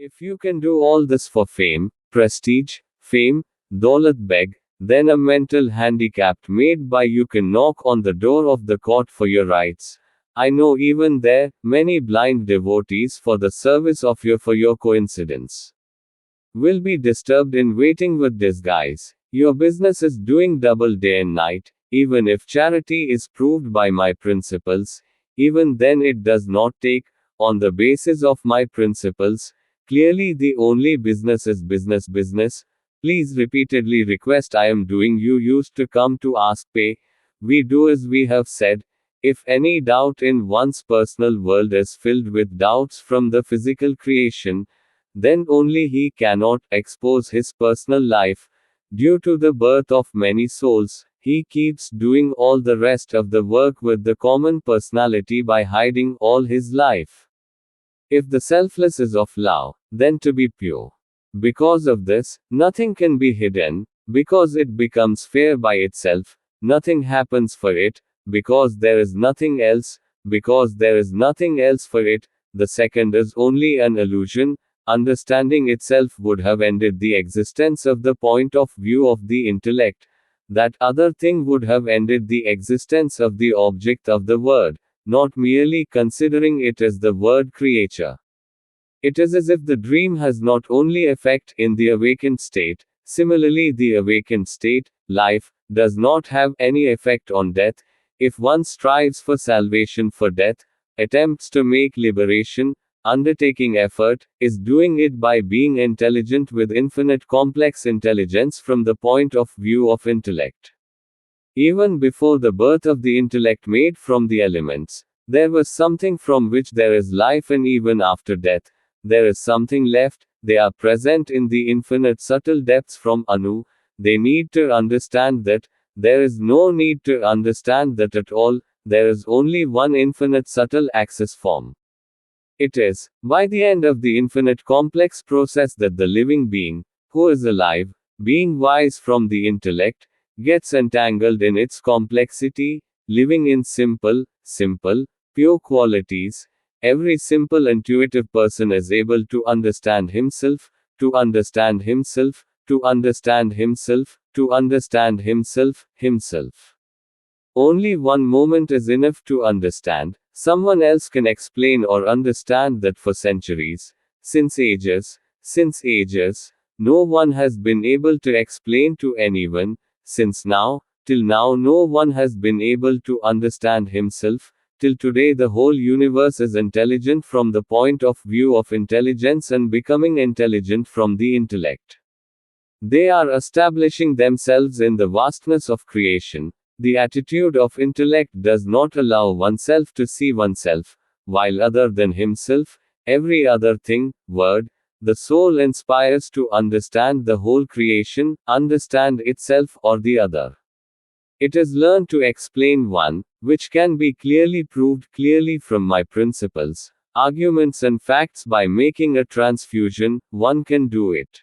If you can do all this for fame, prestige, fame, daulat beg, then a mental handicapped made by you can knock on the door of the court for your rights. I know even there, many blind devotees for the service of your coincidence will be disturbed in waiting with disguise. Your business is doing double day and night, even if charity is proved by my principles, even then it does not take, on the basis of my principles. Clearly the only business is business. Please repeatedly request I am doing. You used to come to ask pay. We do as we have said. If any doubt in one's personal world is filled with doubts from the physical creation, then only he cannot expose his personal life. Due to the birth of many souls, he keeps doing all the rest of the work with the common personality by hiding all his life. If the selfless is of love, then to be pure. Because of this, nothing can be hidden, because it becomes fair by itself, nothing happens for it, because there is nothing else, because there is nothing else for it. The second is only an illusion. Understanding itself would have ended the existence of the point of view of the intellect. That other thing would have ended the existence of the object of the word, not merely considering it as the word creature. It is as if the dream has not only effect in the awakened state, similarly the awakened state, life, does not have any effect on death. If one strives for salvation for death, attempts to make liberation, undertaking effort, is doing it by being intelligent with infinite complex intelligence from the point of view of intellect. Even before the birth of the intellect made from the elements, there was something from which there is life, and even after death, there is something left. They are present in the infinite subtle depths from Anu. They need to understand that. There is no need to understand that at all. There is only one infinite subtle access form. It is, by the end of the infinite complex process, that the living being, who is alive, being wise from the intellect, gets entangled in its complexity, living in simple, pure qualities. Every simple intuitive person is able to understand himself, to understand himself, to understand himself, to understand himself. Only one moment is enough to understand. Someone else can explain or understand that for centuries, since ages, no one has been able to explain to anyone. Since now, till now, no one has been able to understand himself. Till today, the whole universe is intelligent from the point of view of intelligence and becoming intelligent from the intellect. They are establishing themselves in the vastness of creation. The attitude of intellect does not allow oneself to see oneself, while other than himself, every other thing, word, the soul inspires to understand the whole creation, understand itself or the other. It is learned to explain one, which can be clearly proved clearly from my principles, arguments and facts by making a transfusion. One can do it.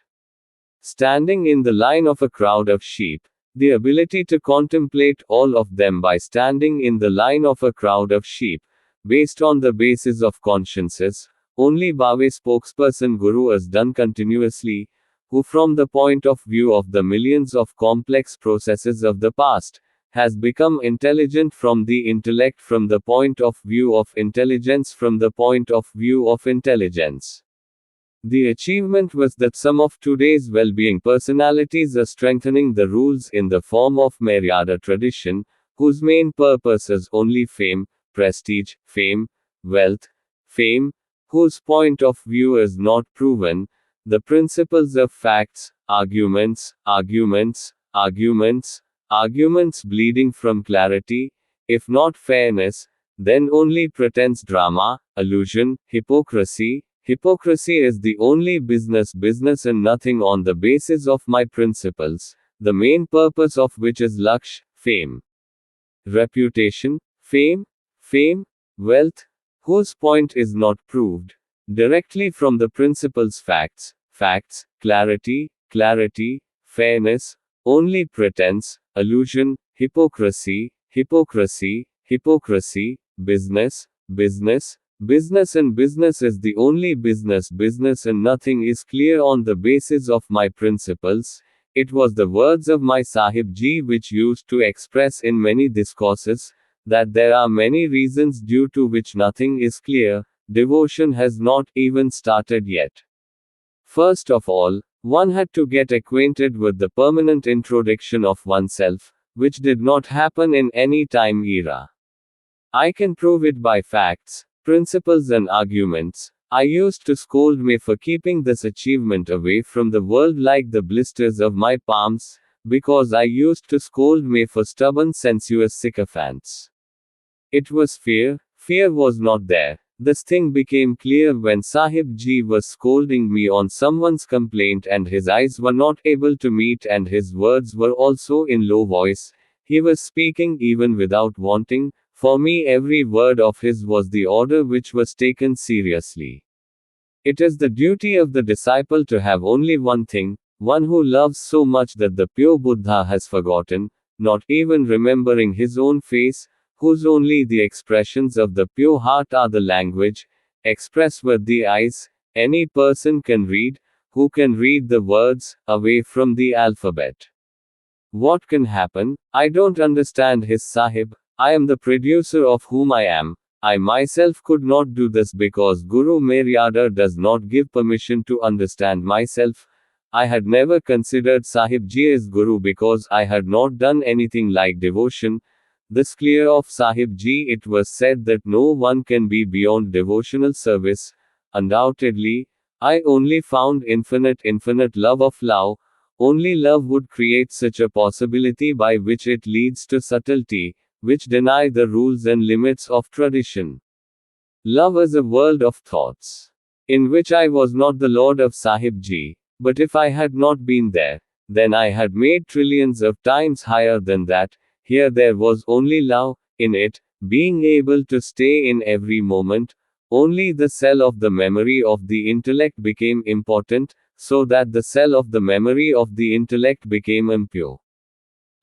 Standing in the line of a crowd of sheep, the ability to contemplate all of them by standing in the line of a crowd of sheep, based on the basis of consciences, only Bhave spokesperson Guru has done continuously, who from the point of view of the millions of complex processes of the past, has become intelligent from the intellect, from the point of view of intelligence, from the point of view of intelligence. The achievement was that some of today's well-being personalities are strengthening the rules in the form of Maryada tradition, whose main purpose is only fame, prestige, fame, wealth, fame, whose point of view is not proven. The principles of facts, arguments bleeding from clarity, if not fairness, then only pretense, drama, illusion, hypocrisy. Hypocrisy is the only business and nothing on the basis of my principles, the main purpose of which is laksh, fame, reputation, fame, wealth, whose point is not proved directly from the principles. Facts, clarity, fairness, only pretense, illusion, hypocrisy, business, Business and business is the only business and nothing is clear on the basis of my principles. It was the words of my Sahib Ji which used to express in many discourses, that there are many reasons due to which nothing is clear, devotion has not even started yet. First of all, one had to get acquainted with the permanent introduction of oneself, which did not happen in any time era. I can prove it by facts, principles and arguments. I used to scold me for keeping this achievement away from the world like the blisters of my palms, because I used to scold me for stubborn sensuous sycophants. It was fear. Fear was not there. This thing became clear when Sahib Ji was scolding me on someone's complaint and his eyes were not able to meet and his words were also in low voice. He was speaking even without wanting. For me, every word of his was the order which was taken seriously. It is the duty of the disciple to have only one thing, one who loves so much that the pure Buddha has forgotten, not even remembering his own face, whose only the expressions of the pure heart are the language, expressed with the eyes, any person can read, who can read the words, away from the alphabet. What can happen? I don't understand his Sahib. I am the producer of whom I am. I myself could not do this because Guru Maryada does not give permission to understand myself. I had never considered Sahib Ji as Guru because I had not done anything like devotion. This clear of Sahib Ji, it was said that no one can be beyond devotional service. Undoubtedly, I only found infinite love of love. Only love would create such a possibility by which it leads to subtlety, which deny the rules and limits of tradition. Love is a world of thoughts, in which I was not the lord of Sahib Ji, but if I had not been there, then I had made trillions of times higher than that. Here there was only love, in it, being able to stay in every moment. Only the cell of the memory of the intellect became important, so that the cell of the memory of the intellect became impure.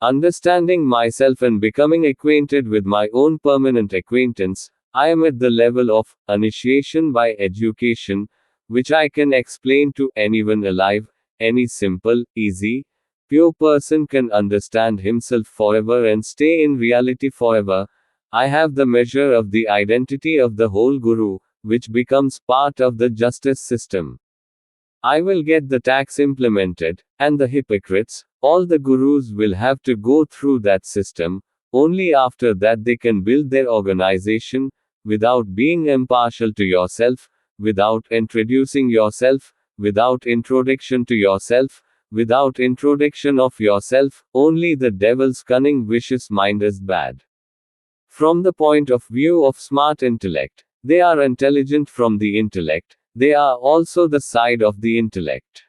Understanding myself and becoming acquainted with my own permanent acquaintance, I am at the level of initiation by education, which I can explain to anyone alive. Any simple, easy, pure person can understand himself forever and stay in reality forever. I have the measure of the identity of the whole Guru, which becomes part of the justice system. I will get the tax implemented, and the hypocrites, all the gurus will have to go through that system. Only after that they can build their organization, without being impartial to yourself, without introducing yourself, without introduction to yourself, without introduction of yourself. Only the devil's cunning vicious mind is bad. From the point of view of smart intellect, they are intelligent from the intellect. They are also the side of the intellect.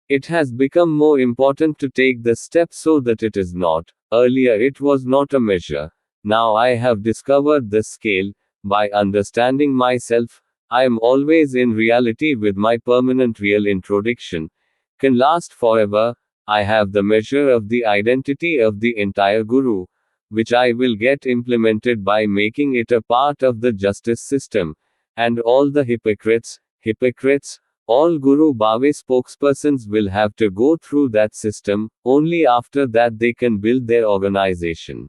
It has become more important to take the step so that it is not. Earlier it was not a measure. Now I have discovered the scale. By understanding myself, I am always in reality with my permanent real introduction. Can last forever. I have the measure of the identity of the entire Guru, which I will get implemented by making it a part of the justice system. And all the hypocrites, all Guru Bhave spokespersons will have to go through that system. Only after that they can build their organization.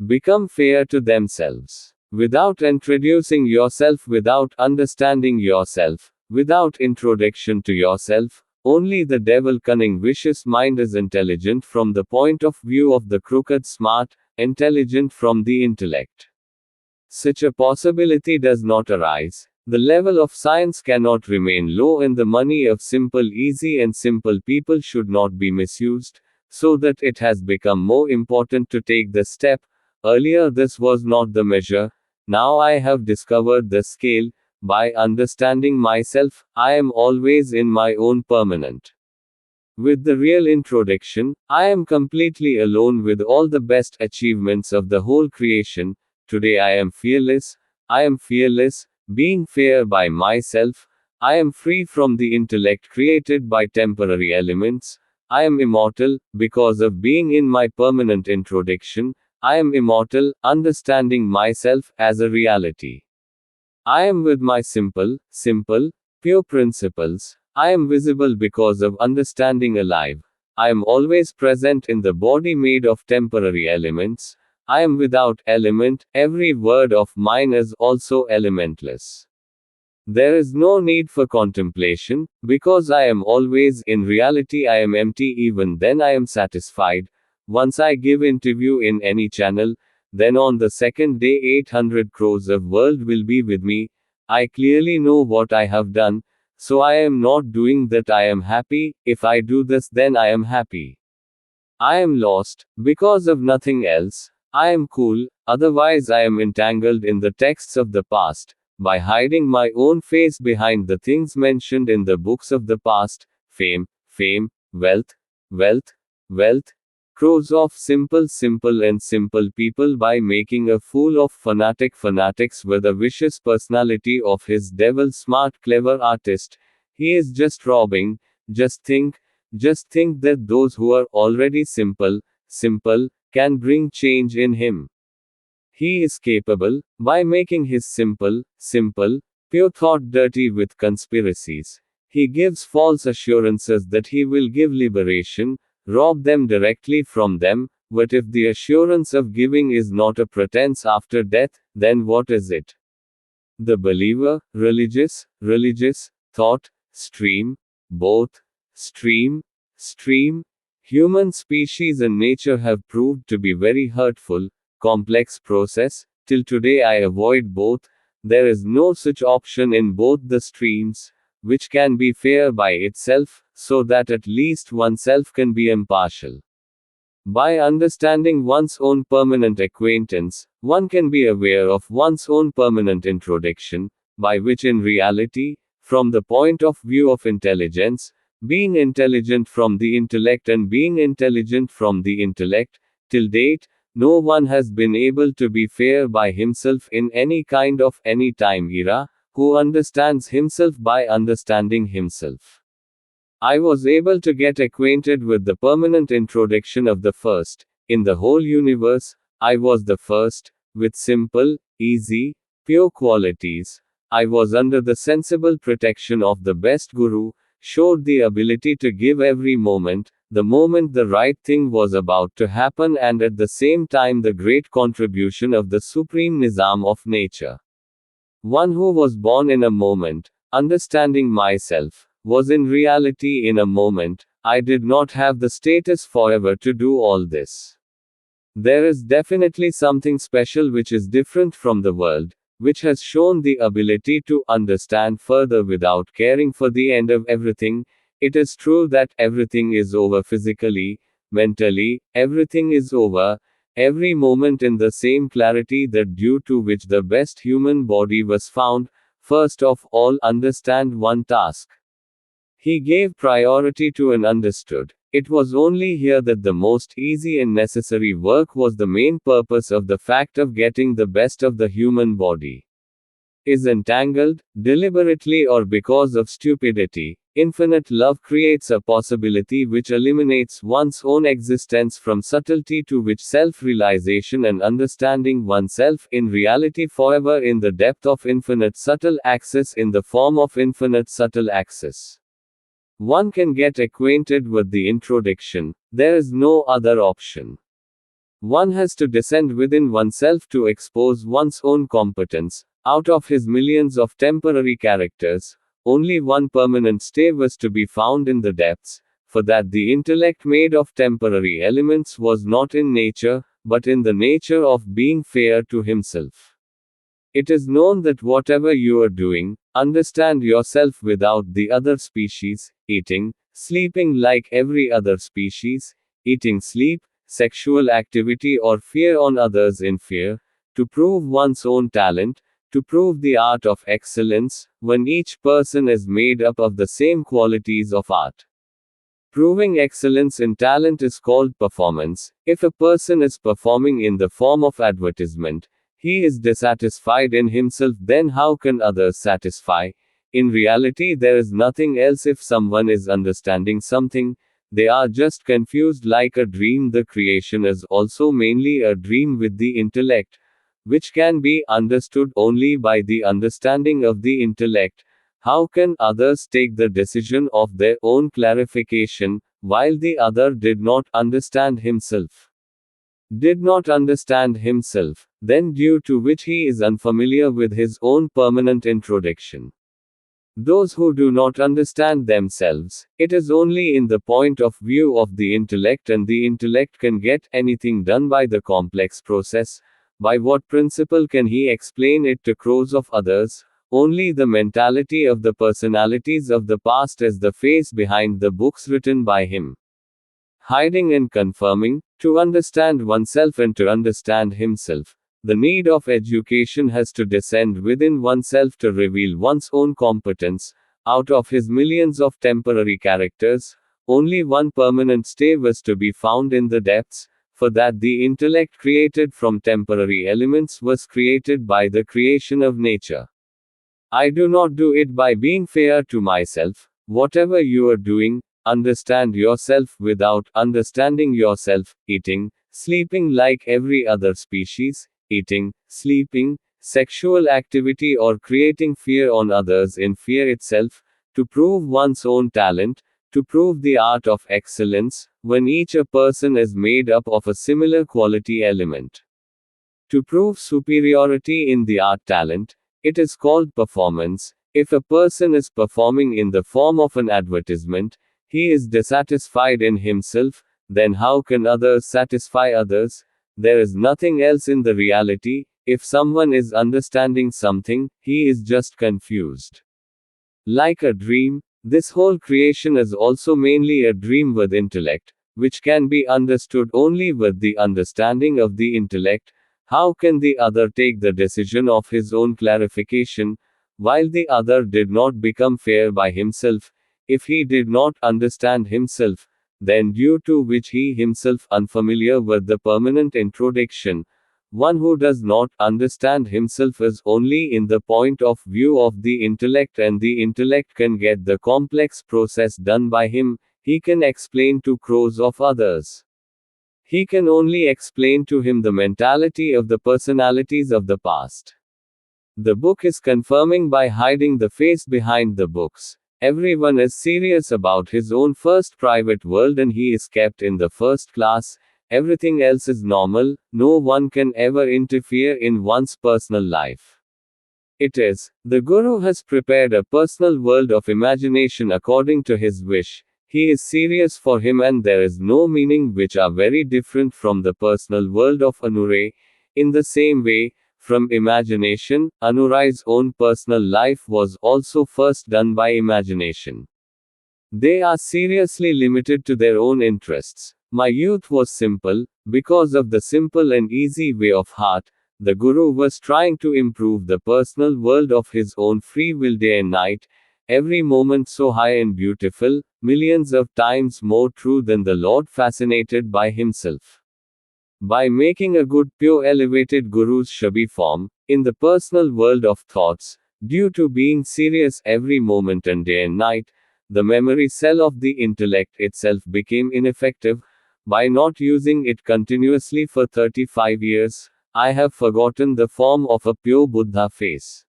Become fair to themselves. Without introducing yourself, without understanding yourself, without introduction to yourself, only the devil cunning vicious mind is intelligent from the point of view of the crooked smart, intelligent from the intellect. Such a possibility does not arise. The level of science cannot remain low and the money of simple easy and simple people should not be misused, so that it has become more important to take the step. Earlier this was not the measure. Now I have discovered the scale. By understanding myself, I am always in my own permanent. With the real introduction, I am completely alone with all the best achievements of the whole creation. Today I am fearless. I am fearless. Being fair by myself, I am free from the intellect created by temporary elements. I am immortal, because of being in my permanent introduction. I am immortal, understanding myself as a reality. I am with my simple, pure principles. I am visible because of understanding alive. I am always present in the body made of temporary elements. I am without element. Every word of mine is also elementless. There is no need for contemplation, because I am always in reality I am empty, even then I am satisfied. Once I give interview in any channel, then on the second day 800 crores of world will be with me. I clearly know what I have done, so I am not doing that. I am happy. If I do this, then I am happy. I am lost, because of nothing else. I am cool, otherwise I am entangled in the texts of the past, by hiding my own face behind the things mentioned in the books of the past: fame, wealth, wealth, wealth. Crores of simple and simple people, by making a fool of fanatics with a vicious personality of his devil smart clever artist. He is just robbing. Just think, just think that those who are already simple, can bring change in him. He is capable, by making his simple, pure thought dirty with conspiracies. He gives false assurances that he will give liberation, rob them directly from them. But if the assurance of giving is not a pretense after death, then what is it? The believer, religious, thought, stream, both, stream. Human species and nature have proved to be very hurtful, complex process. Till today I avoid both. There is no such option in both the streams, which can be fair by itself, so that at least oneself can be impartial. By understanding one's own permanent acquaintance, one can be aware of one's own permanent introduction, by which in reality, from the point of view of intelligence, being intelligent from the intellect and being intelligent from the intellect, till date, no one has been able to be fair by himself in any kind of any time era, who understands himself by understanding himself. I was able to get acquainted with the permanent introduction of the first, in the whole universe. I was the first, with simple, easy, pure qualities. I was under the sensible protection of the best guru, showed the ability to give every moment, the moment the right thing was about to happen, and at the same time the great contribution of the supreme nizam of nature. One who was born in a moment, understanding myself, was in reality in a moment. I did not have the status forever to do all this. There is definitely something special which is different from the world, which has shown the ability to understand further without caring for the end of everything. It is true that everything is over physically, mentally, everything is over, every moment in the same clarity that due to which the best human body was found. First of all, understand one task. He gave priority to and understood. It was only here that the most easy and necessary work was the main purpose of the fact of getting the best of the human body. Is entangled, deliberately or because of stupidity. Infinite love creates a possibility which eliminates one's own existence from subtlety, to which self-realization and understanding oneself in reality forever in the depth of infinite subtle access in the form of infinite subtle access. One can get acquainted with the introduction. There is no other option. One has to descend within oneself to expose one's own competence. Out of his millions of temporary characters, only one permanent stay was to be found in the depths, for that the intellect made of temporary elements was not in nature, but in the nature of being fair to himself. It is known that whatever you are doing, understand yourself without the other species, eating, sleeping like every other species, eating, sleep, sexual activity or fear on others in fear, to prove one's own talent, to prove the art of excellence, when each person is made up of the same qualities of art. Proving excellence in talent is called performance. If a person is performing in the form of advertisement, he is dissatisfied in himself, then how can others satisfy? In reality, there is nothing else. If someone is understanding something, they are just confused like a dream. The creation is also mainly a dream with the intellect, which can be understood only by the understanding of the intellect, how can others take the decision of their own clarification, while the other did not understand himself? Did not understand himself, then due to which he is unfamiliar with his own permanent introduction. Those who do not understand themselves, it is only in the point of view of the intellect, and the intellect can get anything done by the complex process. By what principle can he explain it to crores of others? Only the mentality of the personalities of the past is the face behind the books written by him. Hiding and confirming, to understand oneself and to understand himself. The need of education has to descend within oneself to reveal one's own competence. Out of his millions of temporary characters, only one permanent stay was to be found in the depths, for that the intellect created from temporary elements was created by the creation of nature. I do not do it by being fair to myself. Whatever you are doing, understand yourself without understanding yourself. Eating, sleeping like every other species, eating, sleeping, sexual activity, or creating fear on others in fear itself, to prove one's own talent, to prove the art of excellence, when each a person is made up of a similar quality element. To prove superiority in the art talent, it is called performance. If a person is performing in the form of an advertisement, he is dissatisfied in himself, then how can others satisfy others? There is nothing else in the reality. If someone is understanding something, he is just confused. Like a dream, this whole creation is also mainly a dream with intellect, which can be understood only with the understanding of the intellect. How can the other take the decision of his own clarification, while the other did not become fair by himself, if he did not understand himself, then due to which he himself unfamiliar with the permanent introduction? One who does not understand himself is only in the point of view of the intellect, and the intellect can get the complex process done by him. He can explain to crores of others. He can only explain to him the mentality of the personalities of the past. The book is confirming by hiding the face behind the books. Everyone is serious about his own first private world, and he is kept in the first class. Everything else is normal. No one can ever interfere in one's personal life. It is, the Guru has prepared a personal world of imagination according to his wish. He is serious for him, and there is no meaning which are very different from the personal world of Anuray. In the same way, from imagination, Anurai's own personal life was also first done by imagination. They are seriously limited to their own interests. My youth was simple. Because of the simple and easy way of heart, the Guru was trying to improve the personal world of his own free will day and night. Every moment so high and beautiful, millions of times more true than the Lord, fascinated by himself. By making a good, pure, elevated Guru's shabby form, in the personal world of thoughts, due to being serious every moment and day and night, the memory cell of the intellect itself became ineffective. By not using it continuously for 35 years, I have forgotten the form of a pure Buddha face.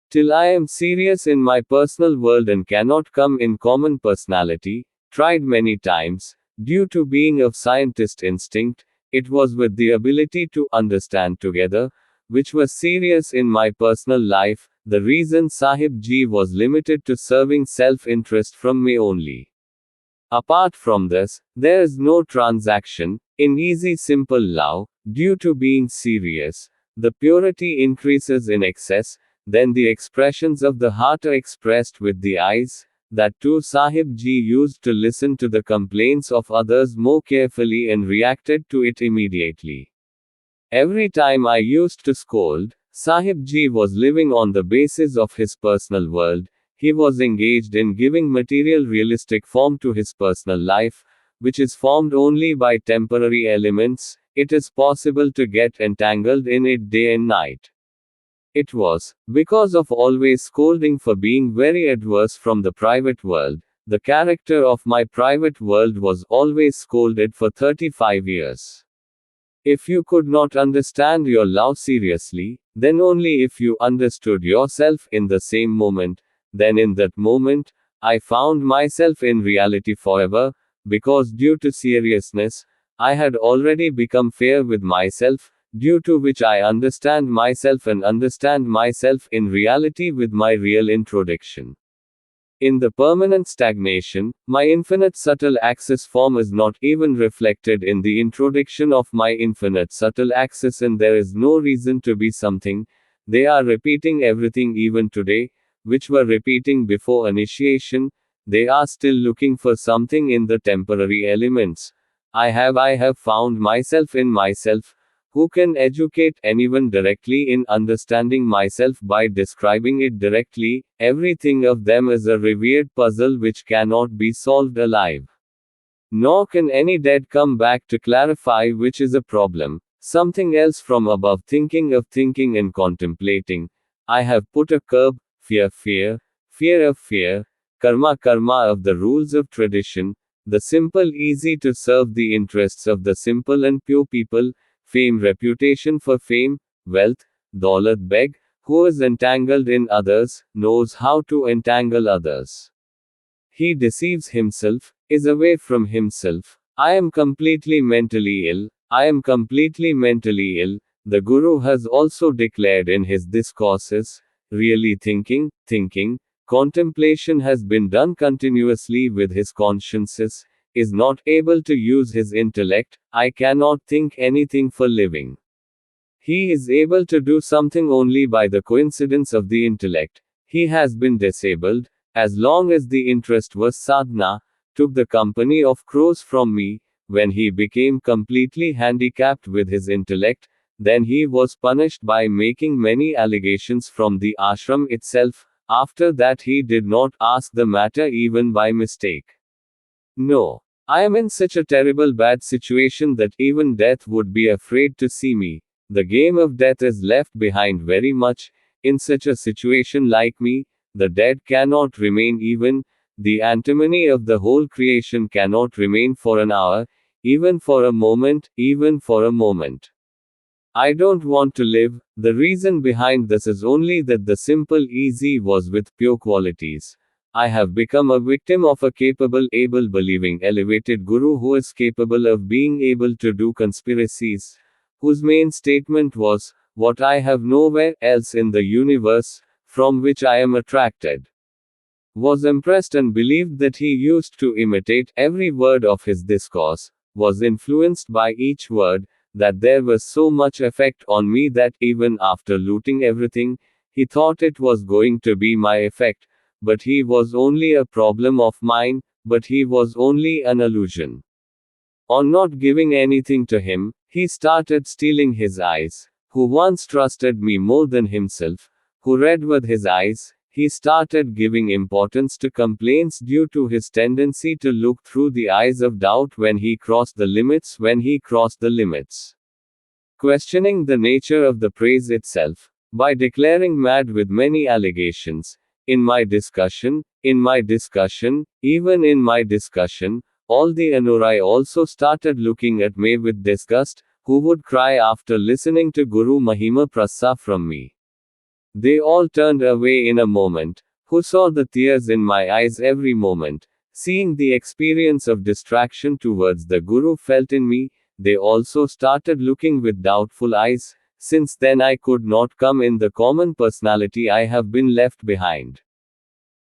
Till I am serious in my personal world and cannot come in common personality, tried many times, due to being of scientist instinct, it was with the ability to understand together, which was serious in my personal life, the reason Sahib Ji was limited to serving self-interest from me only. Apart from this, there is no transaction. In easy simple love, due to being serious, the purity increases in excess, then the expressions of the heart are expressed with the eyes. That too Sahib Ji used to listen to the complaints of others more carefully and reacted to it immediately. Every time I used to scold, Sahib Ji was living on the basis of his personal world. He was engaged in giving material realistic form to his personal life, which is formed only by temporary elements. It is possible to get entangled in it day and night. It was, because of always scolding for being very adverse from the private world, the character of my private world was always scolded for 35 years. If you could not understand your love seriously, then only if you understood yourself in the same moment, then in that moment, I found myself in reality forever, because due to seriousness, I had already become fair with myself, due to which I understand myself and understand myself in reality with my real introduction. In the permanent stagnation, my infinite subtle axis form is not even reflected in the introduction of my infinite subtle axis, and there is no reason to be something. They are repeating everything even today, which were repeating before initiation. They are still looking for something in the temporary elements. I have found myself in myself. Who can educate anyone directly in understanding myself by describing it directly? Everything of them is a revered puzzle which cannot be solved alive. Nor can any dead come back to clarify which is a problem. Something else from above, thinking of thinking and contemplating. I have put a curb, fear of fear, karma of the rules of tradition, the simple easy to serve the interests of the simple and pure people, fame reputation for fame, wealth, daulat beg, who is entangled in others, knows how to entangle others. He deceives himself, is away from himself. I am completely mentally ill. I am completely mentally ill. The Guru has also declared in his discourses, really thinking, contemplation has been done continuously with his consciences, is not able to use his intellect. I cannot think anything for living. He is able to do something only by the coincidence of the intellect. He has been disabled, as long as the interest was sadhana, took the company of crows from me. When he became completely handicapped with his intellect, then he was punished by making many allegations from the ashram itself. After that, he did not ask the matter even by mistake. No. I am in such a terrible bad situation that even death would be afraid to see me. The game of death is left behind very much. In such a situation like me, the dead cannot remain even. The antimony of the whole creation cannot remain for an hour, even for a moment, even for a moment. I don't want to live. The reason behind this is only that the simple easy was with pure qualities. I have become a victim of a capable, able, believing, elevated guru who is capable of being able to do conspiracies, whose main statement was, "What I have nowhere else in the universe, from which I am attracted." Was impressed and believed that he used to imitate every word of his discourse, was influenced by each word, that there was so much effect on me that even after looting everything, he thought it was going to be my effect. But he was only a problem of mine, but he was only an illusion. On not giving anything to him, he started stealing his eyes. Who once trusted me more than himself, who read with his eyes, he started giving importance to complaints due to his tendency to look through the eyes of doubt when he crossed the limits, questioning the nature of the praise itself, by declaring mad with many allegations. In my discussion, even in my discussion, all the Anurai also started looking at me with disgust, who would cry after listening to Guru Mahima Prasa from me. They all turned away in a moment, who saw the tears in my eyes every moment, seeing the experience of distraction towards the Guru felt in me. They also started looking with doubtful eyes. Since then I could not come in the common personality, I have been left behind.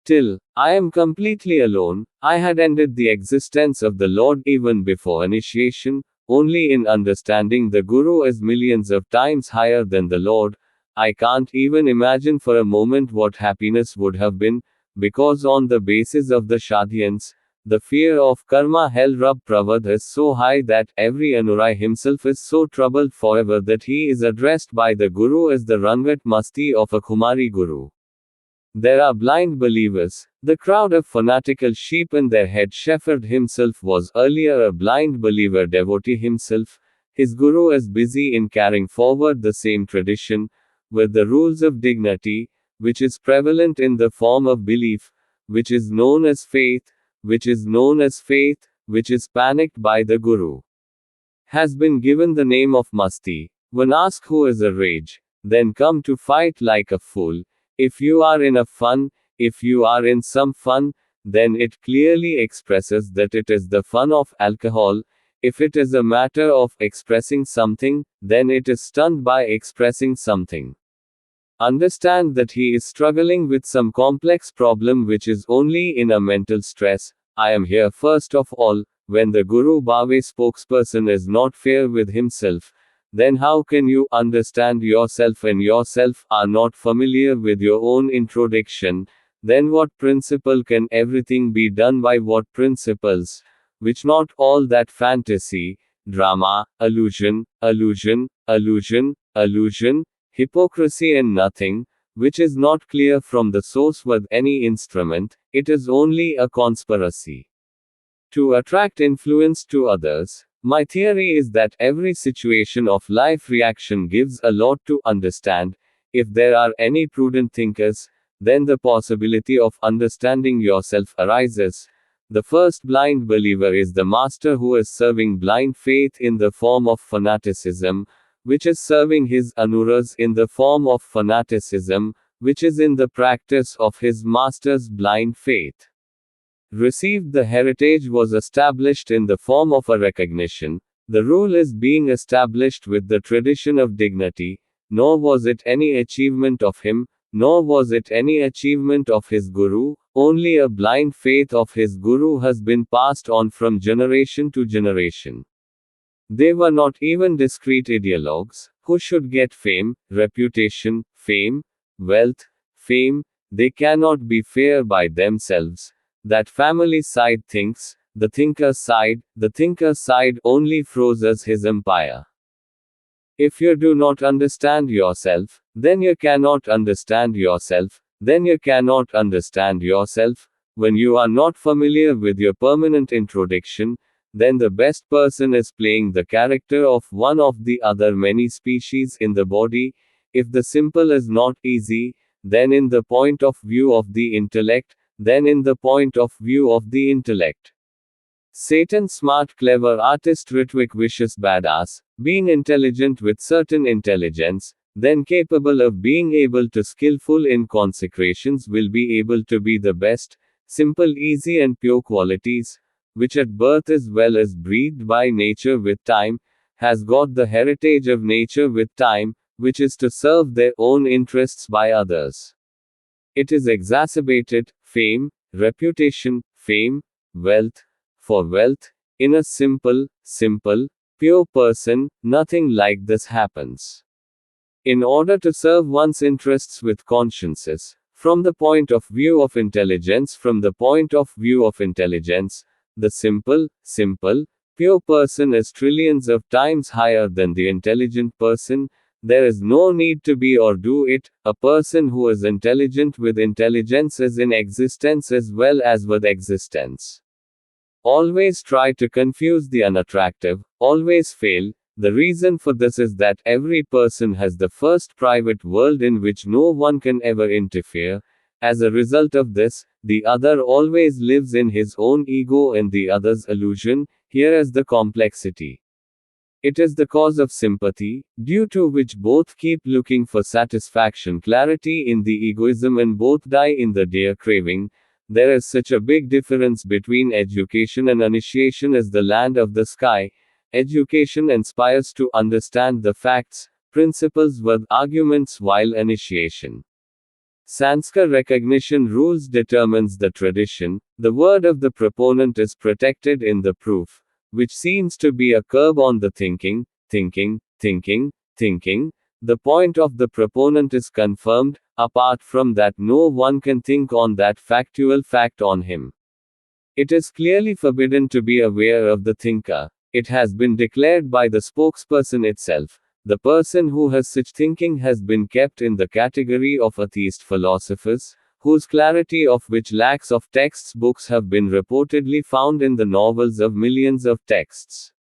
Till I am completely alone. I had ended the existence of the Lord even before initiation. Only in understanding the Guru is millions of times higher than the Lord. I can't even imagine for a moment what happiness would have been, because on the basis of the Shadhyans, the fear of karma hell Rab Pravad is so high that every Anurai himself is so troubled forever that he is addressed by the Guru as the Rangat Masti of a Kumari Guru. There are blind believers, the crowd of fanatical sheep, and their head shepherd himself was earlier a blind believer devotee himself. His Guru is busy in carrying forward the same tradition, with the rules of dignity, which is prevalent in the form of belief, which is known as faith, which is panicked by the Guru. has been given the name of masti. When asked who is a rage, then come to fight like a fool. If you are in a fun, if you are in some fun, then it clearly expresses that it is the fun of alcohol. If it is a matter of expressing something, then it is stunned by expressing something. Understand that he is struggling with some complex problem which is only in a mental stress. I am here first of all. When the Guru Bhave spokesperson is not fair with himself, then how can you understand yourself and yourself are not familiar with your own introduction? Then what principle can everything be done by what principles? Which not all that fantasy, drama, illusion, illusion, illusion, illusion, hypocrisy and nothing, which is not clear from the source with any instrument, it is only a conspiracy to attract influence to others. My theory is that every situation of life reaction gives a lot to understand. If there are any prudent thinkers, then the possibility of understanding yourself arises. The first blind believer is the master who is serving blind faith in the form of fanaticism, which is serving his anuras in the form of fanaticism, which is in the practice of his master's blind faith. Received the heritage was established in the form of a recognition. The rule is being established with the tradition of dignity, nor was it any achievement of him, nor was it any achievement of his guru, only a blind faith of his guru has been passed on from generation to generation. They were not even discreet ideologues, who should get fame, reputation, fame, wealth, fame. They cannot be fair by themselves. That family side thinks, the thinker side only froze his empire. If you do not understand yourself, then you cannot understand yourself, then you cannot understand yourself. When you are not familiar with your permanent introduction, then the best person is playing the character of one of the other many species in the body. If the simple is not easy, then in the point of view of the intellect, then in the point of view of the intellect. Satan smart clever artist Ritwik vicious badass, being intelligent with certain intelligence, then capable of being able to skillful in consecrations will be able to be the best, simple easy and pure qualities, which at birth as well as breathed by nature with time, has got the heritage of nature with time, which is to serve their own interests by others. It is exacerbated, fame, reputation, fame, wealth, for wealth, in a simple, pure person, nothing like this happens. In order to serve one's interests with consciences, from the point of view of intelligence, the simple, pure person is trillions of times higher than the intelligent person. There is no need to be or do it. A person who is intelligent with intelligence is in existence as well as with existence. Always try to confuse the unattractive, always fail. The reason for this is that every person has the first private world in which no one can ever interfere. As a result of this, the other always lives in his own ego and the other's illusion. Here is the complexity. It is the cause of sympathy, due to which both keep looking for satisfaction, clarity in the egoism, and both die in the dear craving. There is such a big difference between education and initiation as the land of the sky. Education inspires to understand the facts, principles with arguments, while initiation, Sanskar recognition rules, determines the tradition. The word of the proponent is protected in the proof, which seems to be a curb on the thinking. The point of the proponent is confirmed. Apart from that, no one can think on that factual fact on him. It is clearly forbidden to be aware of the thinker. It has been declared by the spokesperson itself. The person who has such thinking has been kept in the category of atheist philosophers, whose clarity of which lacks of texts books have been reportedly found in the novels of millions of texts.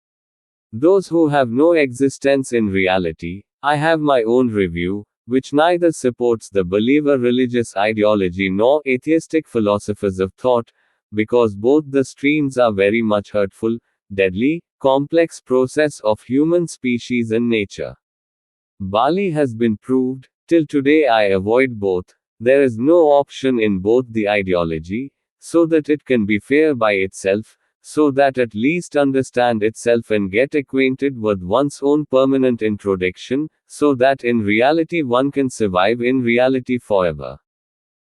Those who have no existence in reality. I have my own review, which neither supports the believer religious ideology nor atheistic philosophers of thought, because both the streams are very much hurtful. deadly, complex process of human species and nature. Bali has been proved. Till today I avoid both. There is no option in both the ideology, so that it can be fair by itself, so that at least understand itself and get acquainted with one's own permanent introduction, so that in reality one can survive in reality forever.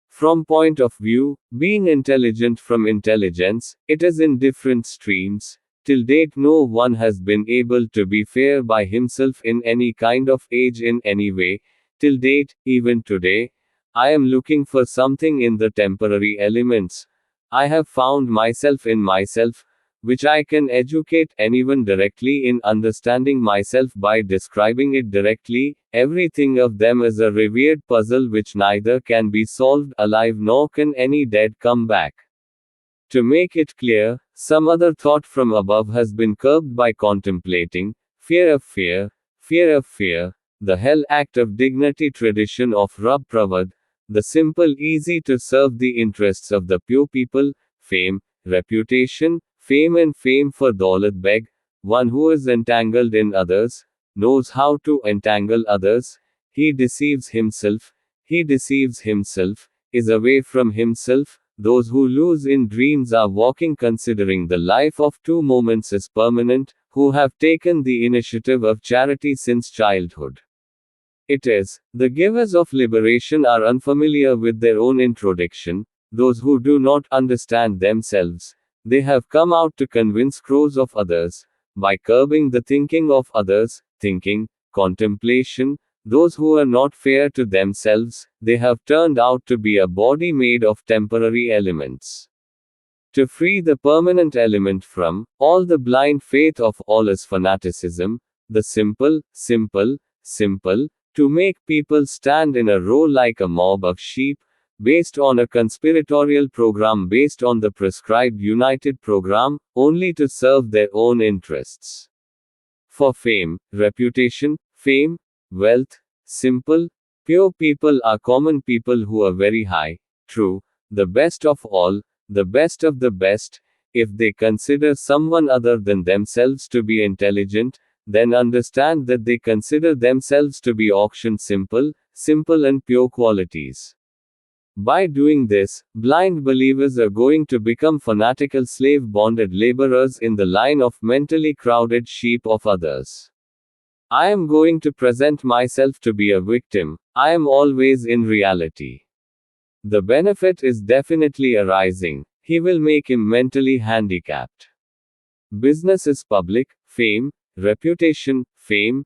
From point of view, being intelligent from intelligence, it is in different streams. Till date no one has been able to be fair by himself in any kind of age in any way. Till date, even today, I am looking for something in the temporary elements. I have found myself in myself, which I can educate anyone directly in understanding myself by describing it directly. Everything of them is a revered puzzle which neither can be solved alive nor can any dead come back. To make it clear, some other thought from above has been curbed by contemplating fear of fear, fear of fear, the hell act of dignity tradition of Rab Pravad, the simple easy to serve the interests of the pure people, fame, reputation, fame and fame for Daulat Beg, one who is entangled in others, knows how to entangle others, he deceives himself, is away from himself. Those who lose in dreams are walking considering the life of 2 moments is permanent, who have taken the initiative of charity since childhood. It is, the givers of liberation are unfamiliar with their own introduction, those who do not understand themselves. They have come out to convince crores of others, by curbing the thinking of others, thinking, contemplation, those who are not fair to themselves, they have turned out to be a body made of temporary elements. To free the permanent element from all the blind faith of all is fanaticism, the simple, to make people stand in a row like a mob of sheep, based on a conspiratorial program based on the prescribed united program, only to serve their own interests. For fame, reputation, wealth, simple, pure people are common people who are very high, true, the best of all, the best of the best. If they consider someone other than themselves to be intelligent, then understand that they consider themselves to be auctioned simple and pure qualities. By doing this, blind believers are going to become fanatical slave-bonded laborers in the line of mentally crowded sheep of others. I am going to present myself to be a victim. I am always in reality. The benefit is definitely arising. He will make him mentally handicapped. Business is public, fame, reputation, fame,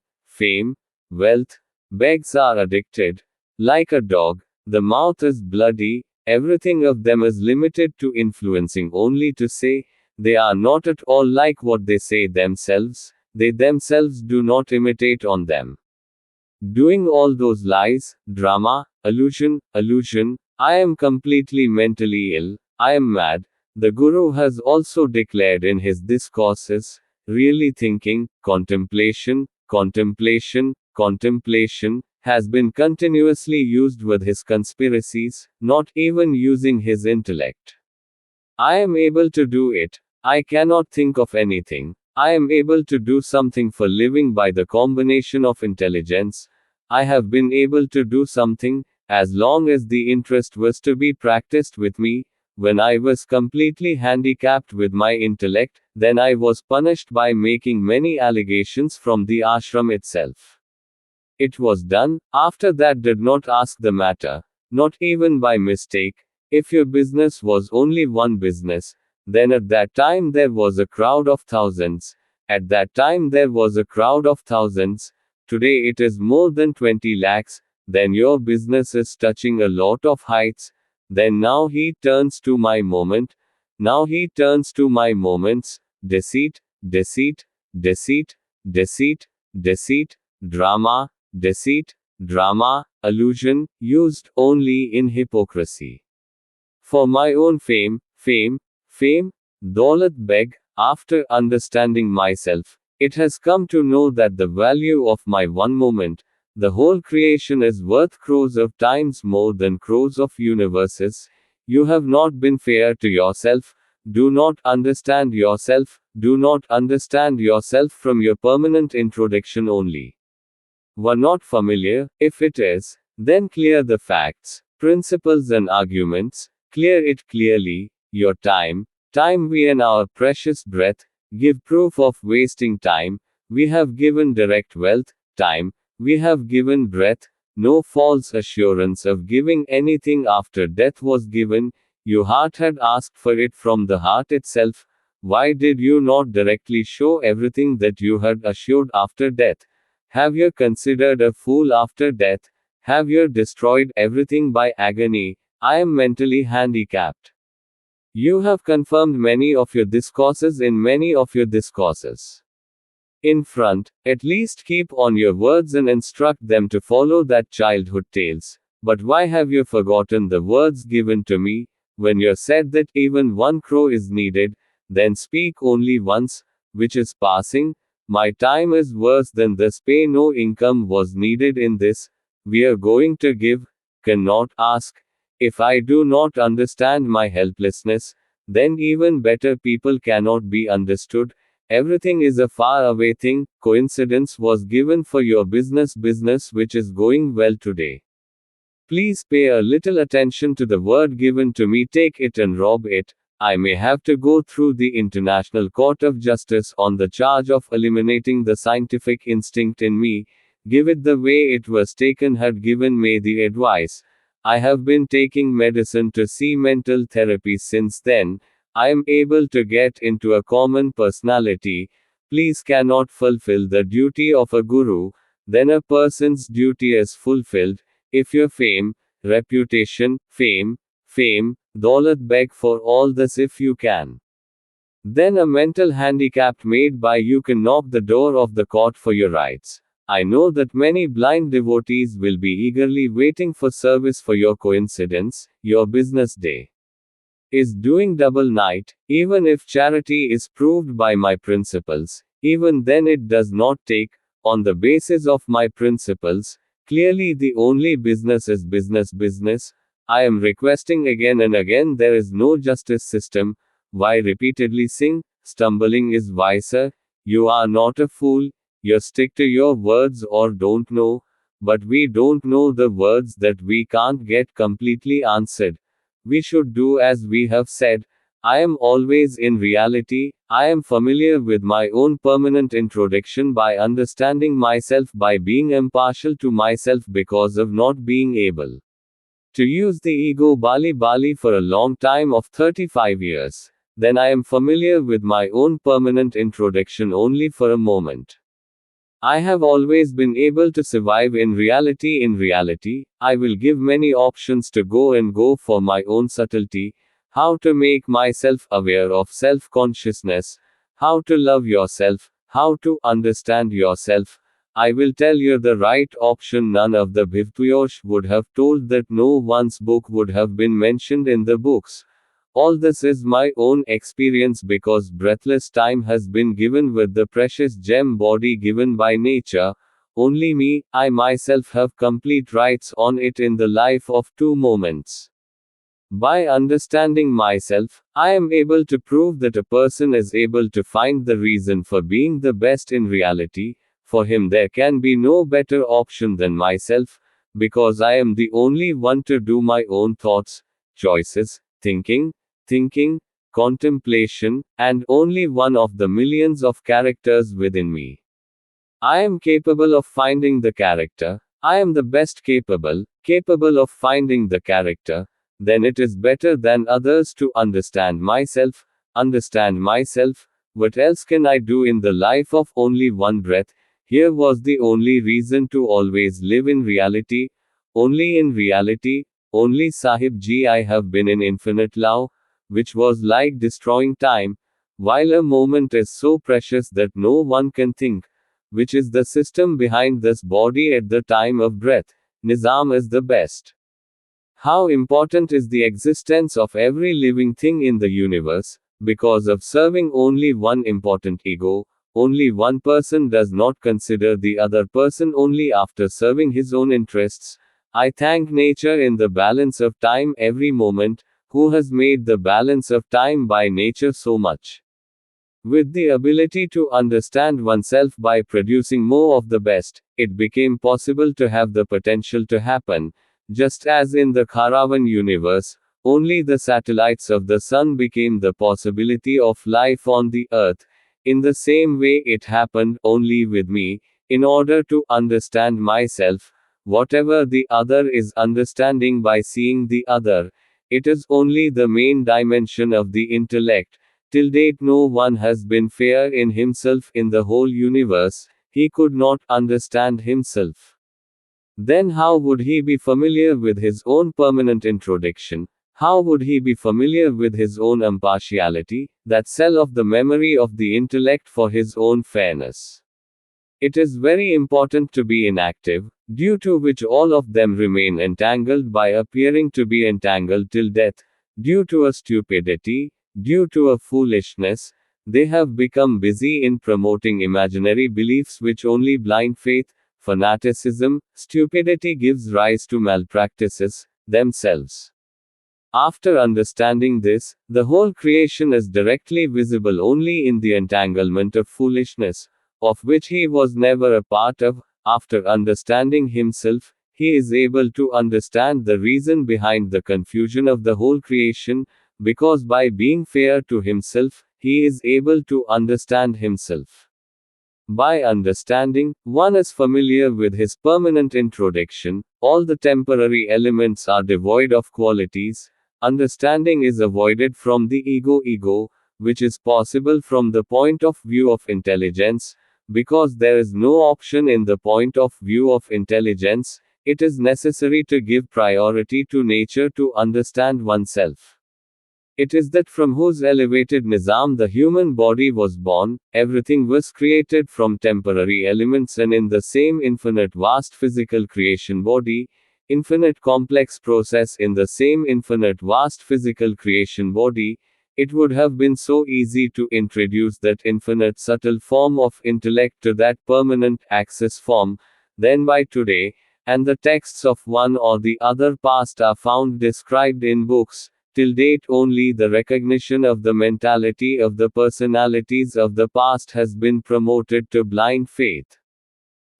wealth, begs are addicted. Like a dog, the mouth is bloody, everything of them is limited to influencing only to say, they are not at all like what they say themselves, they themselves do not imitate on them. Doing all those lies, drama, illusion, I am completely mentally ill, I am mad. The Guru has also declared in his discourses, really thinking, contemplation, has been continuously used with his conspiracies, not even using his intellect. I am able to do it. I cannot think of anything. I am able to do something for living by the combination of intelligence. I have been able to do something, as long as the interest was to be practiced with me. When I was completely handicapped with my intellect, then I was punished by making many allegations from the ashram itself. It was done, after that did not ask the matter, not even by mistake. If your business was only one business, then at that time there was a crowd of thousands. At that time there was a crowd of thousands. Today it is more than 20 lakhs. Then your business is touching a lot of heights. Then now he turns to my moment. Now he turns to my moments. Deceit, drama, illusion, used only in hypocrisy. For my own fame, Daulat Beg, after understanding myself, it has come to know that the value of my one moment, the whole creation is worth crores of times more than crores of universes. You have not been fair to yourself, do not understand yourself, do not understand yourself from your permanent introduction only. Were not familiar, if it is, then clear the facts, principles and arguments, clear it clearly, your time, time we and our precious breath, give proof of wasting time, we have given direct wealth, time, we have given breath, no false assurance of giving anything after death was given, your heart had asked for it from the heart itself, why did you not directly show everything that you had assured after death? Have you considered a fool after death? Have you destroyed everything by agony? I am mentally handicapped. You have confirmed many of your discourses in many of your discourses. In front, at least keep on your words and instruct them to follow that childhood tales. But why have you forgotten the words given to me, when you said that even one crow is needed, then speak only once, which is passing? My time is worse than this, pay no income was needed in this, we are going to give, cannot ask. If I do not understand my helplessness, then even better people cannot be understood. Everything is a far away thing, coincidence was given for your business which is going well today. Please pay a little attention to the word given to me, take it and rob it. I may have to go through the International Court of Justice on the charge of eliminating the scientific instinct in me, give it the way it was taken had given me the advice. I have been taking medicine to see mental therapy since then. I am able to get into a common personality. Please cannot fulfill the duty of a guru, then a person's duty is fulfilled. If your fame, reputation, fame, daulat beg for all this if you can. Then a mental handicap made by you can knock the door of the court for your rights. I know that many blind devotees will be eagerly waiting for service for your coincidence, your business day is doing double night, even if charity is proved by my principles, even then it does not take, on the basis of my principles, clearly the only business is business. I am requesting again and again, there is no justice system, why repeatedly sing, stumbling is wiser, you are not a fool, you stick to your words or don't know, but we don't know the words that we can't get completely answered. We should do as we have said. I am always in reality, I am familiar with my own permanent introduction by understanding myself, by being impartial to myself because of not being able to use the ego Bali for a long time of 35 years. Then I am familiar with my own permanent introduction only for a moment. I have always been able to survive in reality. In reality, I will give many options to go for my own subtlety, how to make myself aware of self-consciousness, how to love yourself, how to understand yourself. I will tell you the right option. None of the Bhivtuyosh would have told that, no one's book would have been mentioned in the books. All this is my own experience because breathless time has been given with the precious gem body given by nature. Only me, I myself have complete rights on it in the life of 2 moments. By understanding myself, I am able to prove that a person is able to find the reason for being the best in reality. For him there can be no better option than myself, because I am the only one to do my own thoughts, choices, thinking, contemplation, and only one of the millions of characters within me. I am capable of finding the character. I am the best capable of finding the character. Then it is better than others to understand myself. What else can I do in the life of only one breath? Here was the only reason to always live in reality. Only in reality. Only Sahib Ji, I have been in infinite love, which was like destroying time, while a moment is so precious that no one can think, which is the system behind this body at the time of breath. Nizam is the best. How important is the existence of every living thing in the universe, because of serving only one important ego. Only one person does not consider the other person only after serving his own interests. I thank nature in the balance of time every moment, who has made the balance of time by nature so much. With the ability to understand oneself by producing more of the best, it became possible to have the potential to happen. Just as in the Karavan universe, only the satellites of the sun became the possibility of life on the earth. In the same way, it happened only with me. In order to understand myself, whatever the other is understanding by seeing the other, it is only the main dimension of the intellect. Till date, no one has been fair in himself in the whole universe. He could not understand himself. Then how would he be familiar with his own permanent introduction? How would he be familiar with his own impartiality, that cell of the memory of the intellect for his own fairness? It is very important to be inactive, due to which all of them remain entangled by appearing to be entangled till death, due to a stupidity, due to a foolishness. They have become busy in promoting imaginary beliefs which only blind faith, fanaticism, stupidity gives rise to malpractices themselves. After understanding this, the whole creation is directly visible only in the entanglement of foolishness, of which he was never a part of. After understanding himself, he is able to understand the reason behind the confusion of the whole creation, because by being fair to himself, he is able to understand himself. By understanding, one is familiar with his permanent introduction. All the temporary elements are devoid of qualities. Understanding is avoided from the ego, which is possible from the point of view of intelligence. Because there is no option in the point of view of intelligence, it is necessary to give priority to nature to understand oneself. It is that from whose elevated nizam the human body was born. Everything was created from temporary elements, and in the same infinite vast physical creation body, infinite complex process in the same infinite vast physical creation body, it would have been so easy to introduce that infinite subtle form of intellect to that permanent access form. Then by today, and the texts of one or the other past are found described in books. Till date, only the recognition of the mentality of the personalities of the past has been promoted to blind faith.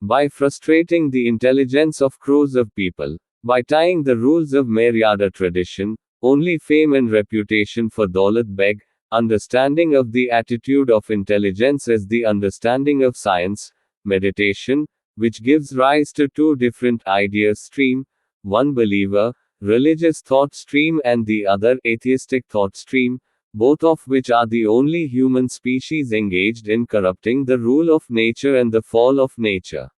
By frustrating the intelligence of crores of people, by tying the rules of Maryada tradition, only fame and reputation for Daulat Beg, understanding of the attitude of intelligence as the understanding of science, meditation, which gives rise to two different idea stream, one believer, religious thought stream and the other atheistic thought stream, both of which are the only human species engaged in corrupting the rule of nature and the fall of nature.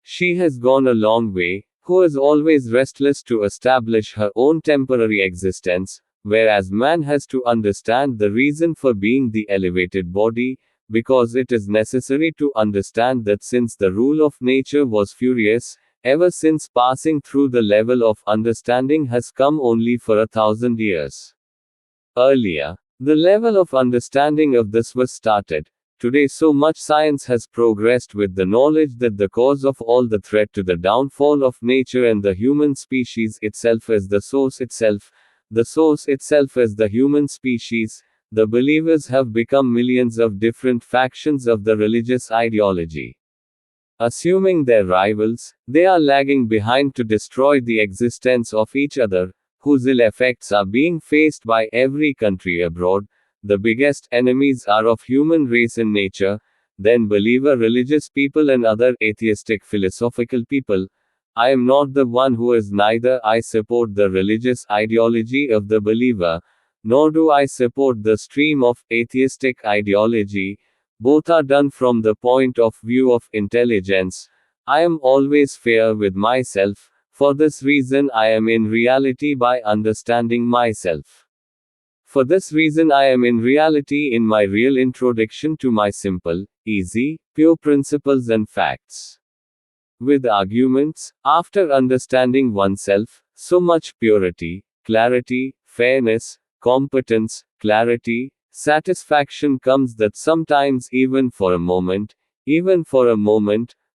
She has gone a long way, who is always restless to establish her own temporary existence, whereas man has to understand the reason for being the elevated body, because it is necessary to understand that since the rule of nature was furious, ever since passing through the level of understanding has come only for 1,000 years. Earlier, the level of understanding of this was started. Today, so much science has progressed with the knowledge that the cause of all the threat to the downfall of nature and the human species itself is the source itself is the human species. The believers have become millions of different factions of the religious ideology. Assuming their rivals, they are lagging behind to destroy the existence of each other, whose ill effects are being faced by every country abroad. The biggest enemies are of human race and nature, then believer religious people and other atheistic philosophical people. I am not the one who is neither I support the religious ideology of the believer, nor do I support the stream of atheistic ideology. Both are done from the point of view of intelligence. I am always fair with myself. For this reason I am in reality by understanding myself. For this reason I am in reality in my real introduction to my simple, easy, pure principles and facts. With arguments, after understanding oneself, so much purity, clarity, fairness, competence, clarity, satisfaction comes that sometimes even for a moment,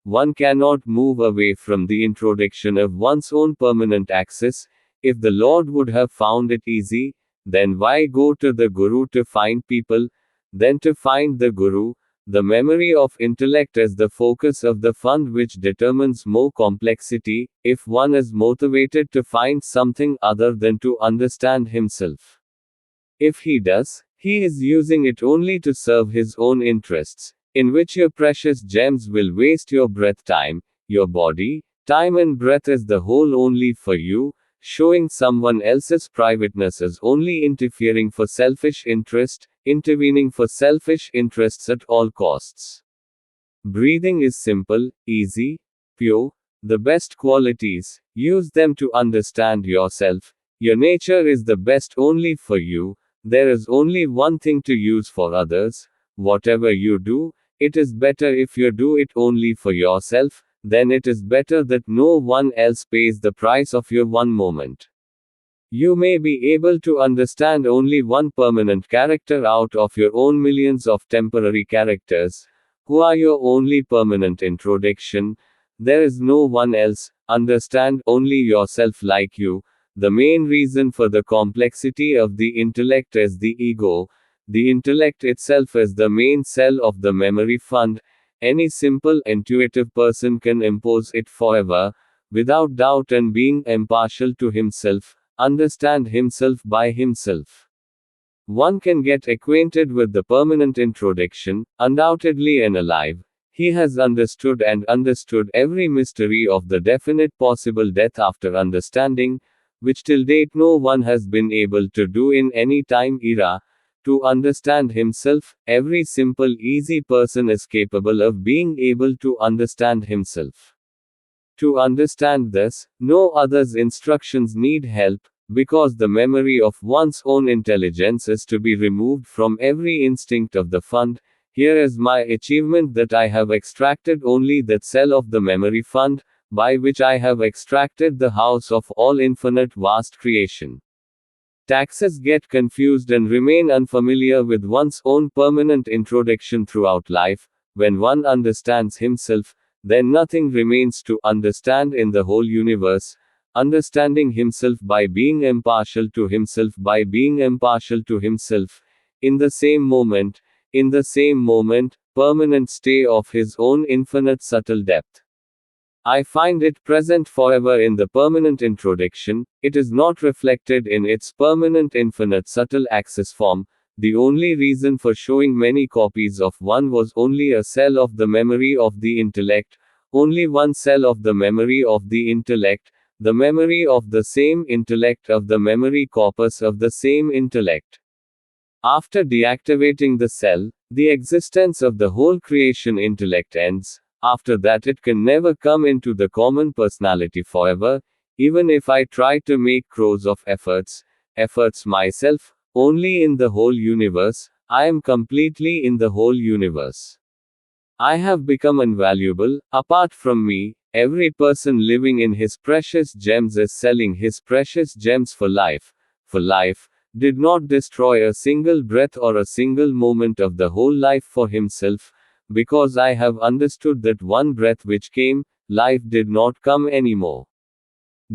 one cannot move away from the introduction of one's own permanent axis. If the Lord would have found it easy, then why go to the Guru to find people, then to find the Guru? The memory of intellect is the focus of the fund which determines more complexity, if one is motivated to find something other than to understand himself. If he does, he is using it only to serve his own interests, in which your precious gems will waste your breath time, your body, time and breath is the whole only for you, showing someone else's privateness as only interfering for selfish interest, intervening for selfish interests at all costs. Breathing is simple, easy, pure, the best qualities, use them to understand yourself. Your nature is the best only for you, there is only one thing to use for others. Whatever you do, it is better if you do it only for yourself, then it is better that no one else pays the price of your one moment. You may be able to understand only one permanent character out of your own millions of temporary characters, who are your only permanent introduction. There is no one else. Understand only yourself like you. The main reason for the complexity of the intellect is the ego. The intellect itself is the main cell of the memory fund. Any simple, intuitive person can impose it forever, without doubt, and being impartial to himself, understand himself by himself. One can get acquainted with the permanent introduction, undoubtedly and alive. He has understood and understood every mystery of the definite possible death after understanding, which till date no one has been able to do in any time era. To understand himself, every simple, easy person is capable of being able to understand himself. To understand this, no other's instructions need help, because the memory of one's own intelligence is to be removed from every instinct of the fund. Here is my achievement, that I have extracted only that cell of the memory fund, by which I have extracted the house of all infinite vast creation. Taxes get confused and remain unfamiliar with one's own permanent introduction throughout life. When one understands himself, then nothing remains to understand in the whole universe. Understanding himself by being impartial to himself, by being impartial to himself, in the same moment, permanent stay of his own infinite subtle depth. I find it present forever in the permanent introduction, it is not reflected in its permanent infinite subtle access form. The only reason for showing many copies of one was only a cell of the memory of the intellect, only one cell of the memory of the intellect, the memory of the same intellect of the memory corpus of the same intellect. After deactivating the cell, the existence of the whole creation intellect ends. After that, it can never come into the common personality forever, even if I try to make crores of efforts myself, only in the whole universe, I am completely in the whole universe. I have become invaluable. Apart from me, every person living in his precious gems is selling his precious gems for life. For life did not destroy a single breath or a single moment of the whole life for himself, because I have understood that one breath which came, life did not come anymore.